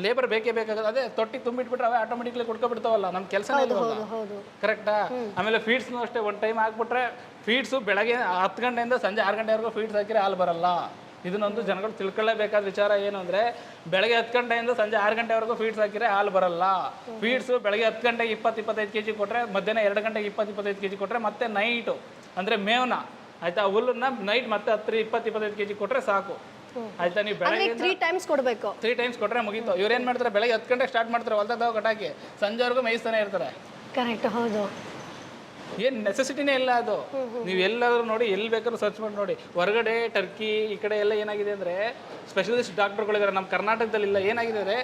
ಲೇಬರ್ ಬೇಕೇ ಬೇಕಾಗುತ್ತೆ. ಅದೇ ತೊಟ್ಟಿ ತುಂಬಿಟ್ಬಿಟ್ರೆ ಅವೇ ಆಟೋಮೆಟಿಕ್ಲಿ ಕುಡ್ಕೊಬಿಡ್ತಾವಲ್ಲ, ನಮ್ ಕೆಲಸ ಕರೆಕ್ಟಾ. ಆಮೇಲೆ ಫೀಡ್ಸ್ ಅಷ್ಟೇ, ಒಂದ್ ಟೈಮ್ ಹಾಕ್ಬಿಟ್ರೆ ಫೀಡ್ಸು ಬೆಳಗ್ಗೆ 10 ಗಂಟೆಯಿಂದ ಸಂಜೆ 6 ಗಂಟೆವರೆಗೂ ಫೀಡ್ಸ್ ಹಾಕಿದ್ರೆ ಹಾಲು ಬರಲ್ಲ. ಇದನ್ನೊಂದು ಜನಗಳು ತಿಳ್ಕೊಳ್ಳೇಬೇಕಾದ ವಿಚಾರ ಏನು ಅಂದ್ರೆ, ಬೆಳಗ್ಗೆ 10 ಗಂಟೆಯಿಂದ ಸಂಜೆ 6 ಗಂಟೆವರೆಗೂ ಫೀಡ್ಸ್ ಹಾಕಿದ್ರೆ ಹಾಲು ಬರಲ್ಲ. ಫೀಡ್ಸ್ ಬೆಳಗ್ಗೆ 10 ಗಂಟೆಗೆ 20-25 kg ಕೊಟ್ರೆ, ಮಧ್ಯಾಹ್ನ 2 ಗಂಟೆಗೆ 20-25 kg ಕೊಟ್ರೆ, ಮತ್ತೆ ನೈಟು ಅಂದ್ರೆ ಮೇವ್ನ ಆಯ್ತಾ ಹುಲ್ಲನ್ನ ನೈಟ್ ಮತ್ತೆ 10-20-25 kg ಕೊಟ್ರೆ ಸಾಕು. ಆಯ್ತಾ, ನೀವು ಬೆಳಗ್ಗೆ 3 ಟೈಮ್ಸ್ ಕೊಡಬೇಕು. 3 ಟೈಮ್ಸ್ ಕೊಟ್ರೆ ಮುಗೀತು. ಇವ್ರು ಏನ್ ಮಾಡ್ತಾರೆ, ಬೆಳಗ್ಗೆ 10 ಗಂಟೆಗೆ ಸ್ಟಾರ್ಟ್ ಮಾಡ್ತಾರೆ, ಹೊಲ್ದಾಗ ಕಟಾಕಿ ಸಂಜೆವರೆಗೂ ಮೇಯಿಸ್ತಾನೆ ಇರ್ತಾರೆ. ಕರೆಕ್ಟ್, ಹೌದು. ಏನ್ ನೆಸೆಸಿಟಿನೇ ಇಲ್ಲ ಅದು. ನೀವು ಎಲ್ಲಾದ್ರೂ ನೋಡಿ, ಎಲ್ಲಿ ಬೇಕಾದ್ರೂ ಸರ್ಚ್ ಮಾಡಿ ನೋಡಿ. ಹೊರಗಡೆ ಟರ್ಕಿ ಈ ಕಡೆ ಎಲ್ಲ ಏನಾಗಿದೆ ಅಂದ್ರೆ, ಸ್ಪೆಷಲಿಸ್ಟ್ ಡಾಕ್ಟರ್ಗಳಿದ್ದಾರೆ, ನಮ್ಮ ಕರ್ನಾಟಕದಲ್ಲಿ ಇಲ್ಲ. ಏನಾಗಿದೆ ಅಂದ್ರೆ,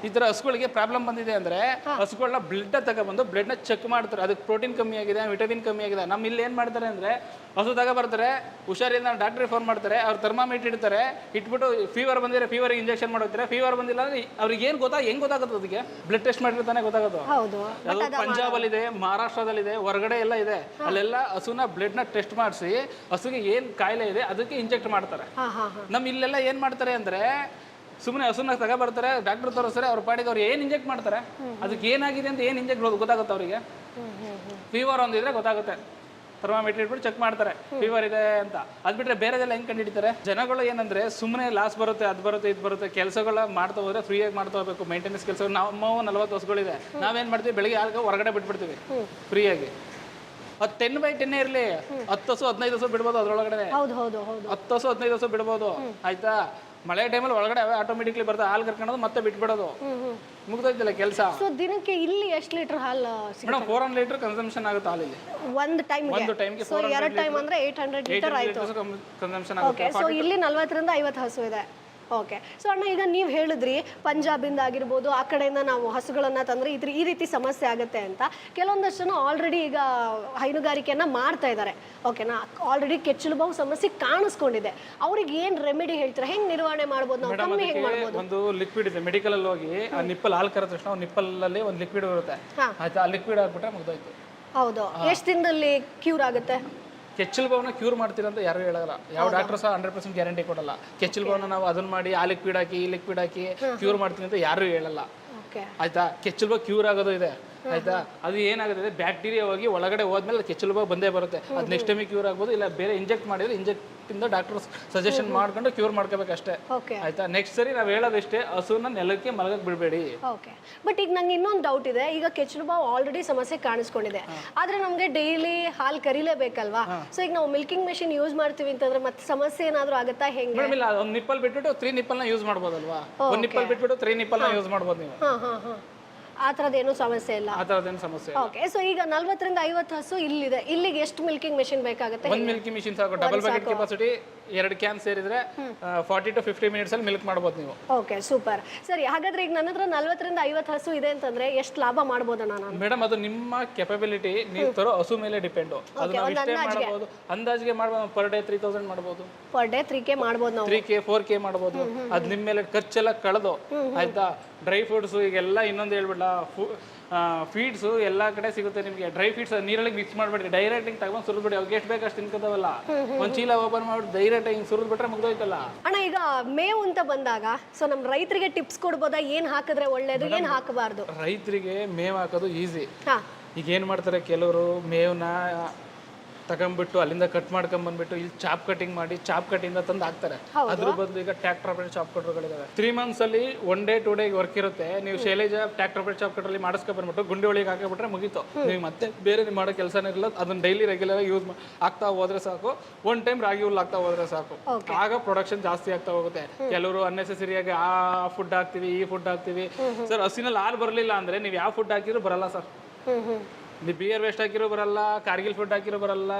ಈ ಥರ ಹಸುಗಳಿಗೆ ಪ್ರಾಬ್ಲಮ್ ಬಂದಿದೆ ಅಂದ್ರೆ, ಹಸುಗಳನ್ನ ಬ್ಲಡ್ ತಗೊಬಂದು ಬ್ಲಡ್ನ ಚೆಕ್ ಮಾಡ್ತಾರೆ. ಅದಕ್ಕೆ ಪ್ರೋಟೀನ್ ಕಮ್ಮಿ ಆಗಿದೆ, ವಿಟಮಿನ್ ಕಮ್ಮಿ ಆಗಿದೆ. ನಮ್ಮ ಇಲ್ಲಿ ಏನು ಮಾಡ್ತಾರೆ ಅಂದ್ರೆ, ಹಸು ತಗೊಬರ್ತಾರೆ, ಹುಷಾರಿಂದ ಡಾಕ್ಟ್ರಿಗೆ ಫೋನ್ ಮಾಡ್ತಾರೆ, ಅವ್ರು ಥರ್ಮಾಮೀಟರ್ ಇಡ್ತಾರೆ, ಇಟ್ಬಿಟ್ಟು ಫೀವರ್ ಬಂದಿದ್ರೆ ಫೀವರ್ಗೆ ಇಂಜೆಕ್ಷನ್ ಮಾಡೋತಾರೆ. ಫೀವರ್ ಬಂದಿಲ್ಲ ಅಂದ್ರೆ ಅವ್ರಿಗೆ ಏನು ಹೆಂಗ್ ಗೊತ್ತಾಗುತ್ತೆ, ಅದಕ್ಕೆ ಬ್ಲಡ್ ಟೆಸ್ಟ್ ಮಾಡಿರ್ತಾನೆ ಗೊತ್ತಾಗೋದು. ಅದು ಪಂಜಾಬಲ್ಲಿದೆ, ಮಹಾರಾಷ್ಟ್ರದಲ್ಲಿದೆ, ಹೊರಗಡೆ ಎಲ್ಲ ಇದೆ. ಅಲ್ಲೆಲ್ಲ ಹಸುನ ಬ್ಲಡ್ನ ಟೆಸ್ಟ್ ಮಾಡಿಸಿ ಹಸುಗೆ ಏನು ಕಾಯಿಲೆ ಇದೆ ಅದಕ್ಕೆ ಇಂಜೆಕ್ಟ್ ಮಾಡ್ತಾರೆ. ನಮ್ಮ ಇಲ್ಲೆಲ್ಲ ಏನು ಮಾಡ್ತಾರೆ ಅಂದ್ರೆ, ಸುಮ್ಮನೆ ಹಸುನ ತಗೊಬರ್ತಾರೆ, ಡಾಕ್ಟರ್ ತೋರಿಸ್ತಾರೆ, ಅವ್ರ ಪಾಡಿಗೆ ಅವ್ರು ಏನು ಇಂಜೆಕ್ಟ್ ಮಾಡ್ತಾರೆ, ಅದಕ್ಕೆ ಏನಾಗಿದೆ ಅಂತ ಏನು ಇಂಜೆಕ್ಟ್ ಗೊತ್ತಾಗುತ್ತೆ ಅವರಿಗೆ. ಫೀವರ್ ಒಂದಿದ್ರೆ ಗೊತ್ತಾಗುತ್ತೆ, ಥರ್ಮಾಮೀಟರ್ ಇಟ್ಬಿಟ್ಟು ಚೆಕ್ ಮಾಡ್ತಾರೆ ಫೀವರ್ ಇದೆ ಅಂತ. ಅದು ಬಿಟ್ಟರೆ ಬೇರೆದೆಲ್ಲ ಹೆಂಗೆ ಕಂಡಿಡಿತಾರೆ ಜನಗಳು ಏನಂದ್ರೆ, ಸುಮ್ಮನೆ ಲಾಸ್ ಬರುತ್ತೆ, ಅದು ಬರುತ್ತೆ, ಇದು ಬರುತ್ತೆ, ಕೆಲಸಗಳ ಮಾಡ್ತಾ ಹೋದ್ರೆ ಫ್ರೀಯಾಗಿ ಮಾಡ್ತಾ ಹೋಗ್ಬೇಕು. ಮೇಂಟೆನೆನ್ಸ್ ಕೆಲಸ ನಾವು 40 ಹಸುಗಳಿದೆ, ನಾವೇನು ಮಾಡ್ತೀವಿ, ಬೆಳಿಗ್ಗೆ ಹಾಲ್ಗೆ ಹೊರಗಡೆ ಬಿಟ್ಬಿಡ್ತೀವಿ ಫ್ರೀಯಾಗಿ. ಅದು 10/10 ಇರಲಿ, 10 ಹಸು 15 ಹಸು ಬಿಡ್ಬೋದು ಅದ್ರೊಳಗಡೆ. 10 ಹಸು 15 ಹಸು ಬಿಡ್ಬೋದು. ಆಯ್ತಾ, ಮಳೆ ಟೈಮಲ್ಲಿ ಒಳಗಡೆ ಆಟೋಮೆಟಿಕ್ಲಿ ಬರ್ತದೆ, ಹಾಲು ಕರ್ಕೊಳ್ಳೋದು ಮತ್ತೆ ಬಿಟ್ಬಿಡೋದು, ಮುಗ್ದೋಯ್ತಿಲ್ಲ ಕೆಲಸ. ಸೊ ದಿನಕ್ಕೆ ಇಲ್ಲಿ ಎಷ್ಟು ಲೀಟರ್ ಹಾಲು? ಮೇಡಮ್ 400 ಲೀಟರ್ ಕನ್ಸಂಪ್ಷನ್ ಆಗುತ್ತೆ ಹಾಲಿಲ್ಲಿ ಒಂದು ಟೈಮ್ಗೆ. ಸೊ 2 ಟೈಮ್ ಅಂದ್ರೆ 800 ಲೀಟರ್ ಆಯ್ತು ಕನ್ಸಂಪ್ಷನ್ ಆಗುತ್ತೆ. ಸೊ ಇಲ್ಲಿ 40ರಿಂದ 50 ಹಸು ಇದೆ. ಓಕೆ, ಸೊ ಅಣ್ಣ, ಈಗ ನೀವು ಹೇಳಿದ್ರಿ ಪಂಜಾಬಿಂದ ಆಗಿರ್ಬೋದು, ಆ ಕಡೆಯಿಂದ ನಾವು ಹಸುಗಳನ್ನ ತಂದ್ರೆ ಈ ರೀತಿ ಸಮಸ್ಯೆ ಆಗುತ್ತೆ ಅಂತ. ಕೆಲವೊಂದಷ್ಟು ಜನ ಆಲ್ರೆಡಿ ಈಗ ಹೈನುಗಾರಿಕೆಯನ್ನ ಮಾಡ್ತಾ ಇದ್ದಾರೆ. ಓಕೆನಾ, ಆಲ್ರೆಡಿ ಕೆಚ್ಚಲುಬಾವು ಸಮಸ್ಯೆ ಕಾಣಿಸ್ಕೊಂಡಿದೆ. ಅವ್ರಿಗೆ ಏನ್ ರೆಮಿಡಿ ಹೇಳ್ತೀರಾ, ಹೆಂಗ್ ನಿರ್ವಹಣೆ ಮಾಡ್ಬೋದು, ನಾವು ಕಮ್ಮಿ ಹೆಂಗ್ ಮಾಡ್ಬೋದು? ಒಂದು ಲಿಕ್ವಿಡ್ ಇದೆ, ಮೆಡಿಕಲ್ ಅಲ್ಲಿ ಹೋಗಿ ಆ ನಿಪ್ಪಲ್ ಹಾಲು ಕರೆದ ತಕ್ಷಣ ನಿಪ್ಪಲ್ ಅಲ್ಲಿ ಒಂದು ಲಿಕ್ವಿಡ್ ಬರುತ್ತೆ. ಆಯ್ತಾ, ಆ ಲಿಕ್ವಿಡ್ ಹಾಕ್ಬಿಟ್ರೆ ಮುಗ್ದೋಯ್ತು. ಹೌದು, ಎಷ್ಟು ದಿನದಲ್ಲಿ ಕ್ಯೂರ್ ಆಗುತ್ತೆ? ಕೆಚ್ಚಲುಬಾವನ್ನ ಕ್ಯೂರ್ ಮಾಡ್ತೀರಾ ಅಂತ ಯಾರು ಹೇಳಲ್ಲ, ಯಾವ ಡಾಕ್ಟರ್ ಸಹ 100% ಗ್ಯಾರಂಟಿ ಕೊಡಲ್ಲ. ಕೆಚ್ಚಲುಬಾವನ್ನ ನಾವು ಅದನ್ನ ಮಾಡಿ ಆ ಲಿಕ್ವಿಡ್ ಹಾಕಿ ಈ ಲಿಕ್ವಿಡ್ ಹಾಕಿ ಕ್ಯೂರ್ ಮಾಡ್ತೀನಿ ಅಂತ ಯಾರು ಹೇಳಲ್ಲ. ಆಯ್ತಾ, ಕೆಚ್ಚಲುಬಾವು ಕ್ಯೂರ್ ಆಗೋದು ಇದೆ. ಆಯ್ತಾ, ಅದು ಏನಾಗುತ್ತೆ, ಬ್ಯಾಕ್ಟೀರಿಯಾ ಹೋಗಿ ಒಳಗಡೆ ಹೋದ್ಮೇಲೆ ಕೆಚ್ಚಲುಬಾವು ಬಂದೇ ಬರುತ್ತೆ. ಅದು ನೆಕ್ಸ್ಟ್ ಟೈಮಿಗೆ ಕ್ಯೂರ್ ಆಗ್ಬೋದು, ಇಲ್ಲ ಬೇರೆ ಇಂಜೆಕ್ಟ್ ಮಾಡಿದ್ರೆ ಇಂಜೆಕ್ಟ್ ಇಂದ ಡಾಕ್ಟರ್ ಸಜೆಷನ್ ಮಾಡ್ಕೊಂಡು ಕ್ಯೂರ್ ಮಾಡ್ಕೋಬೇಕಷ್ಟೇ. ಆಯ್ತಾ, ನೆಕ್ಸ್ಟ್ ಸರಿ ನಾವು ಹೇಳೋದಿಷ್ಟೇ, ಹಸುನ ನೆಲಕ್ಕೆ ಮಲಗಕ್ಕೆ ಬಿಡಬೇಡಿ. ಓಕೆ, ಬಟ್ ಈಗ ನಂಗೆ ಇನ್ನೊಂದು ಡೌಟ್ ಇದೆ. ಈಗ ಕೆಚ್ಚಲುಬಾವು ಆಲ್ರೆಡಿ ಸಮಸ್ಯೆ ಕಾಣಿಸ್ಕೊಂಡಿದೆ, ಆದ್ರೆ ನಮ್ಗೆ ಡೈಲಿ ಹಾಲು ಕರಿಲೇಬೇಕಲ್ವಾ? ಸೊ ಈಗ ನಾವು ಮಿಲ್ಕಿಂಗ್ ಮೆಷಿನ್ ಯೂಸ್ ಮಾಡ್ತೀವಿ ಅಂತಂದ್ರೆ ಮತ್ತೆ ಸಮಸ್ಯೆ ಏನಾದ್ರು ಆಗುತ್ತಾ, ಹೆಂಗೆ? ಮೇಡಮ್ ಇಲ್ಲ, ಒಂದು ನಿಪ್ಪಲ್ ಬಿಟ್ಬಿಟ್ಟು 3 ನಿಪ್ಪಲ್ನ ಯೂಸ್ ಮಾಡ್ಬೋದಲ್ವಾ? ಒಂದು ನಿಪ್ಪಲ್ ಬಿಟ್ಬಿಟ್ಟು 3 ನಿಪ್ಪಲ್ನ ಯೂಸ್ ಮಾಡ್ಬೋದು ನೀವು. ಆ ಥರದ್ದೇನು ಸಮಸ್ಯೆ ಇಲ್ಲ. ಆ ಥರದ್ದೇನು ಸಮಸ್ಯೆ ಇಲ್ಲ. ಓಕೆ, ಸೊ ಈಗ 40ರಿಂದ 50 ಹಸು ಇಲ್ಲಿದೆ, ಇಲ್ಲಿಗೆ ಎಷ್ಟು ಮಿಲ್ಕಿಂಗ್ ಮೆಷಿನ್ ಬೇಕಾಗುತ್ತೆ? ಒಂದು ಮಿಲ್ಕಿಂಗ್ ಮೆಷಿನ್ ಸಾಕು. ಡಬಲ್ ಬಕೆಟ್ ಕೆಪಾಸಿಟಿ, 2 ಕ್ಯಾನ್ ಸೇರಿದ್ರೆ 40 to 50 ಮಿನಿಟ್ಸ್ ಅಲ್ಲಿ ಮಿಲ್ಕ್ ಮಾಡ್ಬೋದು ನೀವು. Okay, super. ಸರಿ, ಹಾಗಾದ್ರೆ ಈಗ ನನ್ನ ಹತ್ರ 40ರಿಂದ 50 ಹಸು ಇದೆ ಅಂತಂದ್ರೆ ಎಷ್ಟು ಲಾಭ ಮಾಡ್ಬೋದಾ ನಾನು? ಮೇಡಮ್, ಅದು ನಿಮ್ಮ ಕೆಪಬಿಲಿಟಿ, ನೀವು ತರೋ ಹಸು ಮೇಲೆ ಡಿಪೆಂಡ್. ಅದು ನಾವು ಇಷ್ಟೇ ಮಾಡ್ಬೋದು, ಅಂದಾಜಿಗೆ ಮಾಡ್ಬೋದು. ಪರ್ ಡೇ 3000 ಮಾಡ್ಬೋದು. ಪರ್ ಡೇ 3K ಮಾಡ್ಬೋದು ನಾವು. 3K 4K ಮಾಡ್ಬೋದು. ಅದು ನಿಮ್ಮ ಮೇಲೆ ಖರ್ಚೆಲ್ಲ ಕಳೆದು. ಆಯ್ತಾ, ಡ್ರೈ ಫ್ರೂಟ್ಸು ಈಗೆಲ್ಲ ಇನ್ನೊಂದು ಹೇಳ್ಬಿಡ್ಲ, ಫೀಡ್ಸು ಎಲ್ಲ ಕಡೆ ಸಿಗುತ್ತೆ ನಿಮಗೆ. ಡ್ರೈ ಫೀಡ್ಸ್ ನೀರಲ್ಲಿ ಮಿಕ್ಸ್ ಮಾಡ್ಬಿಡ್ರಿ, ಡೈರೆಕ್ಟ್ ಹಿಂಗೆ ತಗೊಂಡು ಸುರಿದ್ಬಿಡಿ. ಅವ್ರಿಗೆ ಎಷ್ಟು ಬೇಕಷ್ಟು ತಿನ್ಕೋತಾವಲ್ಲ, ಒಂದು ಚೀಲ ಓಪನ್ ಮಾಡ್ಬಿಟ್ಟು ಡೈರೆಕ್ಟ್ ಹಿಂಗೆ ಸುರಿದ್ಬಿಟ್ರೆ ಮುಗ್ದೋಯ್ತಲ್ಲ. ಅಣ್ಣ, ಈಗ ಮೇವು ಅಂತ ಬಂದಾಗ ಸೊ ನಮ್ಮ ರೈತರಿಗೆ ಟಿಪ್ಸ್ ಕೊಡ್ಬೋದಾ, ಏನ್ ಹಾಕಿದ್ರೆ ಒಳ್ಳೇದು, ಏನ್ ಹಾಕಬಾರ್ದು? ರೈತರಿಗೆ ಮೇವು ಹಾಕೋದು ಈಸಿ. ಈಗ ಏನು ಮಾಡ್ತಾರೆ ಕೆಲವರು ಮೇವನ್ನ ತಗೊಂಡ್ಬಿಟ್ಟು ಅಲ್ಲಿಂದ ಕಟ್ ಮಾಡ್ಕೊಂಡ್ಬಂದ್ಬಿಟ್ಟು ಇಲ್ಲಿ ಚಾಪ್ ಕಟಿಂಗ್ ಮಾಡಿ ಚಾಪ್ ಕಟ್ಟಿಂದ ತಂದು ಹಾಕ್ತಾರೆ. ಅದ್ರ ಬದಲು ಈಗ ಟ್ರ್ಯಾಕ್ಟರ್ ಚಾಪ್ ಕಟ್ರುಗಳಿದಾವೆ. 3 months ಅಲ್ಲಿ 1 day 2 day ವರ್ಕ್ ಇರುತ್ತೆ. ನೀವು ಶೈಲೇಜ ಟ್ರ್ಯಾಕ್ಟರ್ ಚಾಪ್ ಕಟ್ರಲ್ಲಿ ಮಾಡಿಸ್ಕೊ ಬಂದ್ಬಿಟ್ಟು ಗುಂಡಿ ಒಳಗೆ ಹಾಕಿಬಿಟ್ರೆ ಮುಗೀತು. ನೀವು ಮತ್ತೆ ಬೇರೆ ಮಾಡೋ ಕೆಲಸನೇ ಇರಲ್ಲ. ಅದನ್ನ ಡೈಲಿ ರೆಗ್ಯುಲರ್ ಯೂಸ್ ಆಗ್ತಾ ಹೋದ್ರೆ ಸಾಕು. 1 time ರಾಗಿ ಹುಲ್ಲು ಆಗ್ತಾ ಹೋದ್ರೆ ಸಾಕು. ಆಗ ಪ್ರೊಡಕ್ಷನ್ ಜಾಸ್ತಿ ಆಗ್ತಾ ಹೋಗುತ್ತೆ. ಕೆಲವರು ಅನ್ನೆಸೆಸರಿಯಾಗಿ ಆ ಫುಡ್ ಹಾಕ್ತಿವಿ ಈ ಫುಡ್ ಹಾಕ್ತಿವಿ. ಸರ್ ಹಸಿನಲ್ಲಿ ಹಾಲು ಬರಲಿಲ್ಲ ಅಂದ್ರೆ ನೀವು ಯಾವ ಫುಡ್ ಹಾಕಿದ್ರು ಬರಲ್ಲ ಸರ್. ನೀವು ಬಿಯರ್ ವೇಸ್ಟ್ ಹಾಕಿರೋ ಬರಲ್ಲ, ಕಾರ್ಗಿಲ್ ಫುಡ್ ಹಾಕಿರೋ ಬರಲ್ಲ,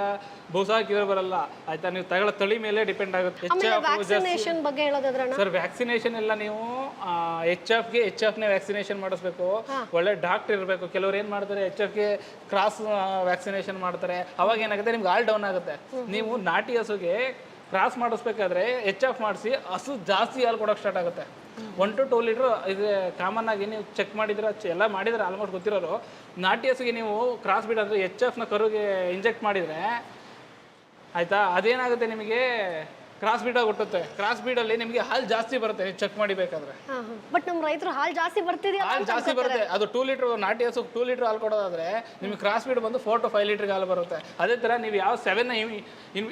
ಬೂಸ ಹಾಕಿರೋ ಬರಲ್ಲ. ಆಯ್ತಾ, ನೀವು ತಗೊಳ್ಳೋ ತಳಿ ಮೇಲೆ ಡಿಪೆಂಡ್ ಆಗುತ್ತೆ. ಸರ್ ವ್ಯಾಕ್ಸಿನೇಷನ್ ಎಲ್ಲ ನೀವು ಎಚ್ ಎಫ್ ನೇ ವ್ಯಾಕ್ಸಿನೇಷನ್ ಮಾಡಿಸ್ಬೇಕು. ಒಳ್ಳೆ ಡಾಕ್ಟರ್ ಇರಬೇಕು. ಕೆಲವ್ರು ಏನ್ ಮಾಡ್ತಾರೆ, HF ಕ್ರಾಸ್ ವ್ಯಾಕ್ಸಿನೇಷನ್ ಮಾಡ್ತಾರೆ. ಅವಾಗ ಏನಾಗುತ್ತೆ, ನಿಮ್ಗೆ ಹಾಲ್ ಡೌನ್ ಆಗುತ್ತೆ. ನೀವು ನಾಟಿ ಹಸುಗೆ ಕ್ರಾಸ್ ಮಾಡಿಸ್ಬೇಕಾದ್ರೆ HF ಮಾಡಿಸಿ ಹಸು ಜಾಸ್ತಿ ಹಾಲು ಕೊಡೋಕೆ ಸ್ಟಾರ್ಟ್ ಆಗುತ್ತೆ. 1 to 2 ಲೀಟ್ರ್ ಇದು ಕಾಮನ್ ಆಗಿ ನೀವು ಚೆಕ್ ಮಾಡಿದ್ರೆ ಎಲ್ಲ ಮಾಡಿದ್ರೆ ಆಲ್ಮೋಸ್ಟ್ ಗೊತ್ತಿರೋರು. ನಾಟಿ ಹಸುಗೆ ನೀವು ಕ್ರಾಸ್ ಬೀಡ್ ಅಂದರೆ HF ಕರುಗೆ ಇಂಜೆಕ್ಟ್ ಮಾಡಿದರೆ ಆಯಿತಾ, ಅದೇನಾಗುತ್ತೆ ನಿಮಗೆ ಕ್ರಾಸ್ ಬೀಡಾಗಿ ಹುಟ್ಟುತ್ತೆ. ಕ್ರಾಸ್ ಬೀಡಲ್ಲಿ ನಿಮಗೆ ಹಾಲು ಜಾಸ್ತಿ ಬರುತ್ತೆ ನೀವು ಚೆಕ್ ಮಾಡಿಬೇಕಾದ್ರೆ. ಬಟ್ ನಮ್ಮ ರೈತರು ಹಾಲು ಜಾಸ್ತಿ ಬರ್ತಿದೆಯಾ? ಹಾಲು ಜಾಸ್ತಿ ಬರುತ್ತೆ. ಅದು 2 ಲೀಟ್ರ್ ನಾಟಿ ಹಸು 2 ಲೀಟ್ರ್ ಹಾಲು ಕೊಡೋದಾದ್ರೆ ನಿಮಗೆ ಕ್ರಾಸ್ ಬೀಡ್ ಬಂದು 4 to 5 ಲೀಟ್ರಿಗೆ ಹಾಲು ಬರುತ್ತೆ. ಅದೇ ಥರ ನೀವು ಯಾವ 7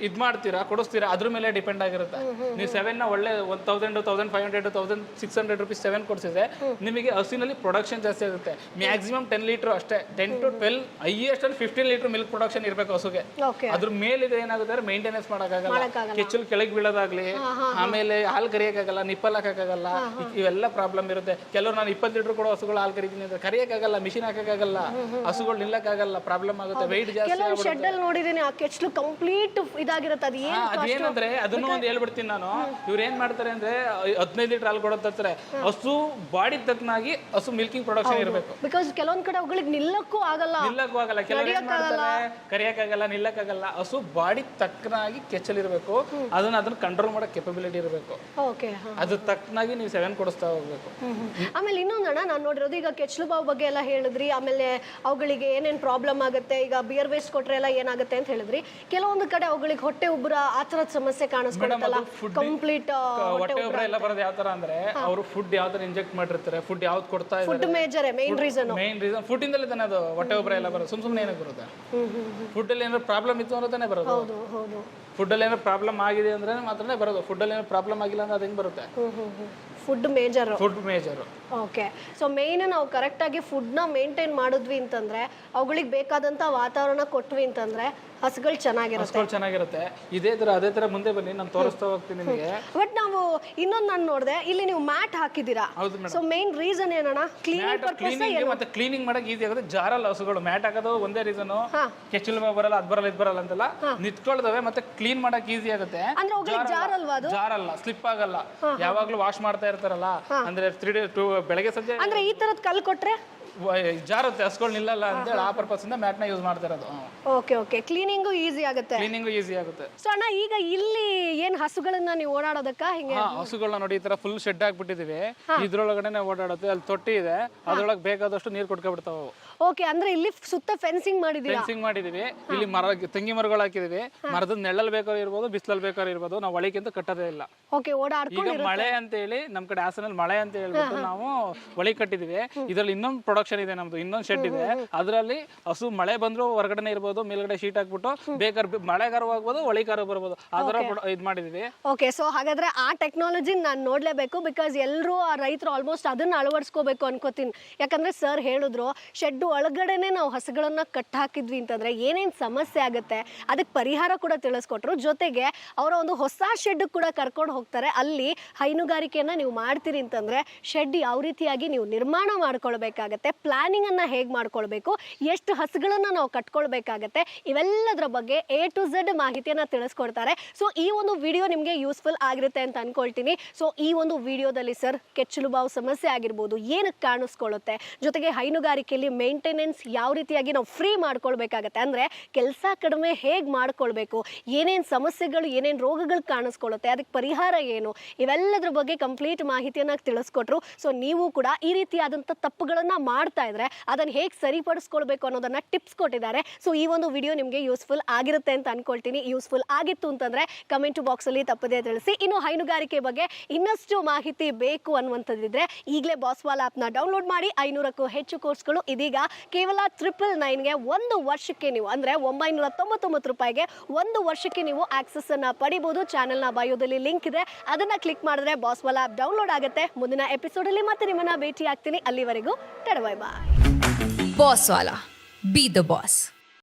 ಇದು ಮಾಡ್ತೀರಾ ಕೊಡಿಸ್ತೀರಾ ಅದ್ರ ಮೇಲೆ ಡಿಪೆಂಡ್ ಆಗಿರುತ್ತೆ. ನೀವು 7 ಒಳ್ಳೆ 1000 1500 1600 ರುಪೀಸ್ 7 ಕೊಡಿಸಿದ್ರೆ ನಿಮಗೆ ಹಸುವಿನಲ್ಲಿ ಪ್ರೊಡಕ್ಷನ್ ಜಾಸ್ತಿ ಆಗುತ್ತೆ. ಮ್ಯಾಕ್ಸಿಮಮ್ 10 ಲೀಟ್ರ್ ಅಷ್ಟೇ. 10 to 12 ಹೈಯೆಸ್ಟ್ ಅಲ್ಲಿ 15 ಲೀಟ್ರ್ ಮಿಲ್ಕ್ ಪ್ರೊಡಕ್ಷನ್ ಇರಬೇಕು ಹಸುಗೆ. ಅದ್ರ ಮೇಲಿದೆ ಏನಾಗುತ್ತೆ ಮೇಂಟೆನೆನ್ಸ್ ಮಾಡೋಕ್ಕಾಗಲ್ಲ. ಕೆಚ್ಚಲು ಕೆಳಗೆ ಬೀಳೋದಾಗ್ಲಿ, ಆಮೇಲೆ ಹಾಲು ಕರಿಯಕ್ಕಾಗಲ್ಲ, ನಿಪ್ಪಲ್ ಹಾಕಕ್ಕಾಗಲ್ಲ, ಇವೆಲ್ಲ ಪ್ರಾಬ್ಲಮ್ ಇರುತ್ತೆ. ಕೆಲವರು ನಾನು 20 ಲೀಟರ್ ಕೊಡೋ ಹಸುಗಳು ಹಾಲು ಕರಿತೀನಿ ಅಂದ್ರೆ ಕರಿಯಕ್ಕಾಗಲ್ಲ, ಮಿಷಿನ್ ಹಾಕಕ್ಕಾಗಲ್ಲ, ಹಸುಗಳು ನಿಲ್ಲಕ್ಕಾಗಲ್ಲ, ಪ್ರಾಬ್ಲಮ್ ಆಗುತ್ತೆ. ವೆಯ್ಟ್ ಜಾಸ್ತಿ ನೋಡಿದೀನಿ ಆ ಕೆಚ್ಚಲು ಕಂಪ್ಲೀಟ್ ಇದಾಗಿರುತ್ತೆ. ಅದೇನಂದ್ರೆ ಅದನ್ನು ಒಂದು ಹೇಳ್ಬಿಡ್ತೀನಿ ನಾನು. ಇವ್ರು ಏನ್ ಮಾಡ್ತಾರೆ ಅಂದ್ರೆ 15 ಲೀಟರ್ ಹಾಲು ಕೊಡೋತಾರೆ. ಹಸು ಬಾಡಿ ತಕ್ಕನಾಗಿ ಹಸು ಮಿಲ್ಕಿಂಗ್ ಪ್ರೊಡಕ್ಷನ್ ಇರಬೇಕು. ಬಿಕಾಸ್ ಕೆಲವೊಂದ್ ಕಡೆ ಅವುಗಳಿಗೆ ನಿಲ್ಲಕ್ಕೂ ಆಗಲ್ಲ. ಕೆಲವರು ಏನ್ ಮಾಡ್ತಾರೆ, ಕರಿಯಕ್ಕಾಗಲ್ಲ, ನಿಲ್ಲಕ್ಕಾಗಲ್ಲ. ಹಸು ಬಾಡಿ ತಕ್ಕನಾಗಿ ಕೆಚ್ಚಲಿರಬೇಕು. ಅದನ್ನ ಕಂಟ್ರೋಲ್ ಮಾಡೋ ಕೆಪಬಿಲಿಟಿ ಇರಬೇಕು. ಅದು ತಕ್ಕನಾಗಿ ನೀವು 7 ಕೊಡಿಸ್ತಾ ಹೋಗ್ಬೇಕು. ಆಮೇಲೆ ಇನ್ನೊಂದಣ್ಣ ನಾನು ನೋಡಿರೋದು, ಈಗ ಕೆಚ್ಚಲು ಬಾವು ಬಗ್ಗೆ ಎಲ್ಲ ಹೇಳಿದ್ರಿ. ಆಮೇಲೆ ಅವುಗಳಿಗೆ ಏನೇನ್ ಪ್ರಾಬ್ಲಮ್ ಆಗುತ್ತೆ, ಈಗ ಬಿಯರ್ ವೇಸ್ಟ್ ಕೊಟ್ರೆ ಎಲ್ಲ ಏನಾಗುತ್ತೆ ಅಂತ ಹೇಳಿದ್ರಿ. ಕೆಲವೊಂದು ಕಡೆ ಅವುಗಳಿಗೆ ಹೊಟ್ಟೆ ಉಬ್ಬರ ಆ ತರದ ಸಮಸ್ಯೆ ಕಾಣಿಸ್ಕೊಳ್ಳುತ್ತಲ್ಲ, ಕಂಪ್ಲೀಟ್ ಹೊಟ್ಟೆ ಉಬ್ಬರ ಎಲ್ಲ ಬರೋದು ಯಾವ ತರ ಅಂದ್ರೆ ಅವರು ಫುಡ್ ಯಾವ ತರ ಇಂಜೆಕ್ಟ್ ಮಾಡಿರ್ತಾರೆ, ಫುಡ್ ಯಾವ್ದು ಕೊಡ್ತಾ ಇದ್ದಾರೆ. ಫುಡ್ ಮೇನ್ ರೀಸನ್ ಫುಡ್ ಇಂದಲೇ ತಾನೆ ಅದು ಹೊಟ್ಟೆ ಉಬ್ಬರ ಎಲ್ಲ ಬರೋದು. ಸುಮ್ಮನೆ ಏನಕ್ಕೆ ಬರುತ್ತೆ? ಫುಡ್ ಅಲ್ಲಿ ಏನಾದ್ರು ಪ್ರಾಬ್ಲಮ್ ಇತ್ತು ಅಂದ್ರೆ ತಾನೇ ಬರೋದು. ಫುಡ್ ಅಲ್ಲಿ ಏನೋ ಪ್ರಾಬ್ಲಮ್ ಆಗಿದೆ ಅಂದ್ರೆ ಮಾತ್ರನೇ ಬರೋದು. ಫುಡ್ ಅಲ್ಲಿ ಏನೋ ಪ್ರಾಬ್ಲಮ್ ಆಗಿಲ್ಲ ಅಂದ್ರೆ ಅದು ಹೆಂಗ್ ಬರುತ್ತೆ? Food major. Okay, so main ನಾವು ಕರೆಕ್ಟ್ ಆಗಿ ಫುಡ್ ನ ಮೇಂಟೈನ್ ಮಾಡಿದ್ವಿ ಅಂತಂದ್ರೆ, ಅವುಗಳಿಗೆ ಬೇಕಾದಂತ ವಾತಾವರಣ ಕೊಟ್ವಿ ಅಂತಂದ್ರೆ ಹಸುಗಳು ಚೆನ್ನಾಗಿರುತ್ತೆ. ಅದೇ ತರ ಮುಂದೆ ಬನ್ನಿ, ನಾನು ತೋರಿಸ್ತಾ ಹೋಗ್ತೀನಿ ನಿಮಗೆ. ಬಟ್ ನಾವು ಇನ್ನೊಂದು ನಾನು ನೋಡಿದೆ, ಇಲ್ಲಿ ನೀವು ಮ್ಯಾಟ್ ಹಾಕಿದ್ದೀರಾ. ಸೊ ಮೇನ್ ರೀಸನ್ ಏನಣ್ಣ? ಕ್ಲೀನಿಂಗ್ ಮತ್ತೆ ಕ್ಲೀನಿಂಗ್ ಮಾಡಕ್ ಈಸಿ ಆಗುತ್ತೆ. ಜಾರಲ್ಲ ಹಸುಗಳು. ಮ್ಯಾಟ್ ಹಾಕೋದು ಒಂದೇ ರೀಸನ್. ಕೆಚ್ಚಲು ಬರಲ್ಲ, ಅದ್ ಬರಲ್ಲ, ಇದ್ ಬರಲ್ಲ ಅಂತಲ್ಲ, ನಿಂತ್ಕೊಳ್ತವೆ. ಮತ್ತೆ ಕ್ಲೀನ್ ಮಾಡಕ್ ಈಸಿ ಆಗುತ್ತೆ. ಜಾರಲ್ಲ, ಸ್ಲಿಪ್ ಆಗಲ್ಲ. ಯಾವಾಗ್ಲೂ ವಾಶ್ ಮಾಡ್ತಾ ಇರ್ತಾರಲ್ಲ, ಅಂದ್ರೆ 3 days ಬೆಳಗ್ಗೆ ಸಂಜೆ. ಅಂದ್ರೆ ಈ ತರದ್ ಕಲ್ ಕೊಟ್ರೆ ಜಾರುತ್ತೆ, ಹಸುಗಳು ನಿಲ್ಲಲ್ಲ ಅಂತೇಳಿ ಆ ಪರ್ಪಸ್ ಇಂದ ಮ್ಯಾಟ್ ನ ಯೂಸ್ ಮಾಡ್ತಾ ಇರೋದು. ಓಕೆ, ಕ್ಲೀನಿಂಗು ಈಸಿ ಆಗುತ್ತೆ. ಸೊ ಅಣ್ಣ, ಈಗ ಇಲ್ಲಿ ಏನ್ ಹಸುಗಳನ್ನ ನೀವು ಓಡಾಡೋದಕ್ಕ ಹಿಂಗೆ ಹಸುಗಳನ್ನ ನೋಡಿ ಈ ತರ ಫುಲ್ ಶೆಡ್ ಹಾಕ್ಬಿಟ್ಟಿದೀವಿ. ಇದ್ರೊಳಗಡೆ ಓಡಾಡುತ್ತೆ. ಅಲ್ಲಿ ತೊಟ್ಟಿ ಇದೆ, ಅದ್ರೊಳಗೆ ಬೇಕಾದಷ್ಟು ನೀರು ಕೊಟ್ಕೊಬಿಡ್ತಾವ. ಓಕೆ, ಅಂದ್ರೆ ಇಲ್ಲಿ ಸುತ್ತ ಫೆನ್ಸಿಂಗ್ ಮಾಡಿದೀವಿ. ಇಲ್ಲಿ ತೆಂಗಿ ಮರಗಳು ಹಾಕಿದೀವಿ. ಮರದ ನೆಳ್ಳಲ್ಲಿ ಬೇಕಾದ್ರೂ ಇರ್ಬೋದು, ಬಿಸಿಲಲ್ಲಿ ಬೇಕಾದ್ರೂ ಇರ್ಬೋದು. ನಾವು ಒಳಗಿಂತ ಕಟ್ಟೋದೇ ಇಲ್ಲ. ಈಗ ಮಳೆ ಅಂತ ಹೇಳಿ ನಮ್ ಕಡೆ ಹಾಸನಲ್ಲಿ ಮಳೆ ಅಂತ ಹೇಳ್ಬಿಟ್ಟು ನಾವು ಒಳಗೆ ಕಟ್ಟಿದೀವಿ. ಇದ್ರಲ್ಲಿ ಇನ್ನೊಂದು ಪ್ರೊಡಕ್ಷನ್ ಇದೆ ನಮ್ದು, ಇನ್ನೊಂದು ಶೆಡ್ ಇದೆ. ಅದರಲ್ಲಿ ಹಸು ಮಳೆ ಬಂದ್ರು ಹೊರಗಡೆ ಇರ್ಬೋದು, ಮೇಲ್ಗಡೆ ಶೀಟ್ ಹಾಕ್ಬಿಟ್ಟು ಬೇಕಾದ್ರೆ ಮಳೆಗಾರು ಆಗ್ಬೋದು, ಒಳಿಗಾರು ಬರ್ಬೋದು. ಆ ತರ ಇದು ಮಾಡಿದೀವಿ. ಓಕೆ, ಸೊ ಹಾಗಾದ್ರೆ ಆ ಟೆಕ್ನಾಲಜಿ ನಾನು ನೋಡ್ಲೇಬೇಕು. ಬಿಕಾಸ್ ಎಲ್ಲರೂ ಆ ರೈತರು ಆಲ್ಮೋಸ್ಟ್ ಅದನ್ನ ಅಳವಡಿಸ್ಕೋಬೇಕು ಅನ್ಕೋತೀನಿ. ಯಾಕಂದ್ರೆ ಸರ್ ಹೇಳಿದ್ರು, ಶೆಡ್ ಒಳಗಡೆನೆ ನಾವು ಹಸುಗಳನ್ನ ಕಟ್ ಹಾಕಿದ್ವಿ ಅಂತಂದ್ರೆ ಏನೇನ್ ಸಮಸ್ಯೆ ಆಗುತ್ತೆ ಅದಕ್ಕೆ ಪರಿಹಾರ ಕೂಡ ತಿಳಿಸ್ಕೊಟ್ರು. ಜೊತೆಗೆ ಅವರ ಒಂದು ಹೊಸ ಶೆಡ್ ಕೂಡ ಕರ್ಕೊಂಡು ಹೋಗ್ತಾರೆ. ಅಲ್ಲಿ ಹೈನುಗಾರಿಕೆಯನ್ನ ನೀವು ಮಾಡ್ತೀರಿ ಅಂತಂದ್ರೆ ಶೆಡ್ ಯಾವ ರೀತಿಯಾಗಿ ನೀವು ನಿರ್ಮಾಣ ಮಾಡ್ಕೊಳ್ಬೇಕಾಗತ್ತೆ, ಪ್ಲಾನಿಂಗ್ ಅನ್ನ ಹೇಗೆ ಮಾಡ್ಕೊಳ್ಬೇಕು, ಎಷ್ಟು ಹಸುಗಳನ್ನ ನಾವು ಕಟ್ಕೊಳ್ಬೇಕಾಗತ್ತೆ, ಇವೆಲ್ಲದರ ಬಗ್ಗೆ A to Z ಮಾಹಿತಿಯನ್ನ ತಿಳಿಸ್ಕೊಡ್ತಾರೆ. ಸೊ ಈ ಒಂದು ವಿಡಿಯೋ ನಿಮಗೆ ಯೂಸ್ಫುಲ್ ಆಗಿರುತ್ತೆ ಅಂತ ಅನ್ಕೊಳ್ತೀನಿ. ಸೊ ಈ ಒಂದು ವಿಡಿಯೋದಲ್ಲಿ ಸರ್ ಕೆಚ್ಚಲು ಬಾವು ಸಮಸ್ಯೆ ಆಗಿರ್ಬೋದು, ಏನಕ್ಕೆ ಕಾಣಿಸ್ಕೊಳ್ಳುತ್ತೆ, ಜೊತೆಗೆ ಹೈನುಗಾರಿಕೆಯಲ್ಲಿ ಮೇಂಟೆನೆನ್ಸ್ ಯಾವ ರೀತಿಯಾಗಿ ನಾವು ಫ್ರೀ ಮಾಡ್ಕೊಳ್ಬೇಕಾಗತ್ತೆ, ಅಂದ್ರೆ ಕೆಲಸ ಕಡಿಮೆ ಹೇಗೆ ಮಾಡ್ಕೊಳ್ಬೇಕು, ಏನೇನು ಸಮಸ್ಯೆಗಳು, ಏನೇನು ರೋಗಗಳು ಕಾಣಿಸ್ಕೊಳ್ಳುತ್ತೆ, ಅದಕ್ಕೆ ಪರಿಹಾರ ಏನು, ಇವೆಲ್ಲದ್ರ ಬಗ್ಗೆ ಕಂಪ್ಲೀಟ್ ಮಾಹಿತಿಯನ್ನ ತಿಳಿಸ್ಕೊಟ್ರು. ಸೊ ನೀವು ಕೂಡ ಈ ರೀತಿಯಾದಂಥ ತಪ್ಪುಗಳನ್ನ ಮಾಡ್ತಾ ಇದ್ರೆ ಅದನ್ನ ಹೇಗೆ ಸರಿಪಡಿಸ್ಕೊಳ್ಬೇಕು ಅನ್ನೋದನ್ನ ಟಿಪ್ಸ್ ಕೊಟ್ಟಿದ್ದಾರೆ. ಸೊ ಈ ಒಂದು ವಿಡಿಯೋ ನಿಮಗೆ ಯೂಸ್ಫುಲ್ ಆಗಿರುತ್ತೆ ಅಂತ ಅನ್ಕೊಳ್ತೀನಿ. ಯೂಸ್ಫುಲ್ ಆಗಿತ್ತು ಅಂತಂದ್ರೆ ಕಮೆಂಟ್ ಬಾಕ್ಸ್ ಅಲ್ಲಿ ತಪ್ಪದೇ ತಿಳಿಸಿ. ಇನ್ನು ಹೈನುಗಾರಿಕೆ ಬಗ್ಗೆ ಇನ್ನಷ್ಟು ಮಾಹಿತಿ ಬೇಕು ಅನ್ನುವಂಥದ್ದಿದ್ರೆ ಈಗಲೇ ಬಾಸ್ವಾಲ್ ಆಪ್ನ ಡೌನ್ಲೋಡ್ ಮಾಡಿ. 500ಕ್ಕೂ ಹೆಚ್ಚು ಕೋರ್ಸ್ಗಳು ಇದೀಗ ಕೇವಲ 999ಗೆ 1 ವರ್ಷಕ್ಕೆ ನೀವು ಅಂದರೆ 999 ರೂಪಾಯಿಗೆ 1 ವರ್ಷಕ್ಕೆ ನೀವು ಆಕ್ಸೆಸ್ ಅನ್ನ ಪಡಿಬಹುದು. ಚಾನೆಲ್ನ ಬಯೋದಲ್ಲಿ ಲಿಂಕ್ ಇದೆ, ಅದನ್ನ ಕ್ಲಿಕ್ ಮಾಡಿದ್ರೆ ಬಾಸ್ವಾಲಾ ಆಪ್ ಡೌನ್ಲೋಡ್ ಆಗುತ್ತೆ. ಮುಂದಿನ ಎಪಿಸೋಡಲ್ಲಿ ಮತ್ತೆ ನಿಮ್ಮನ್ನ ಭೇಟಿ ಆಗ್ತೀನಿ. ಅಲ್ಲಿವರೆಗೂ ಬಾಯ್. Bosswala. Be the boss.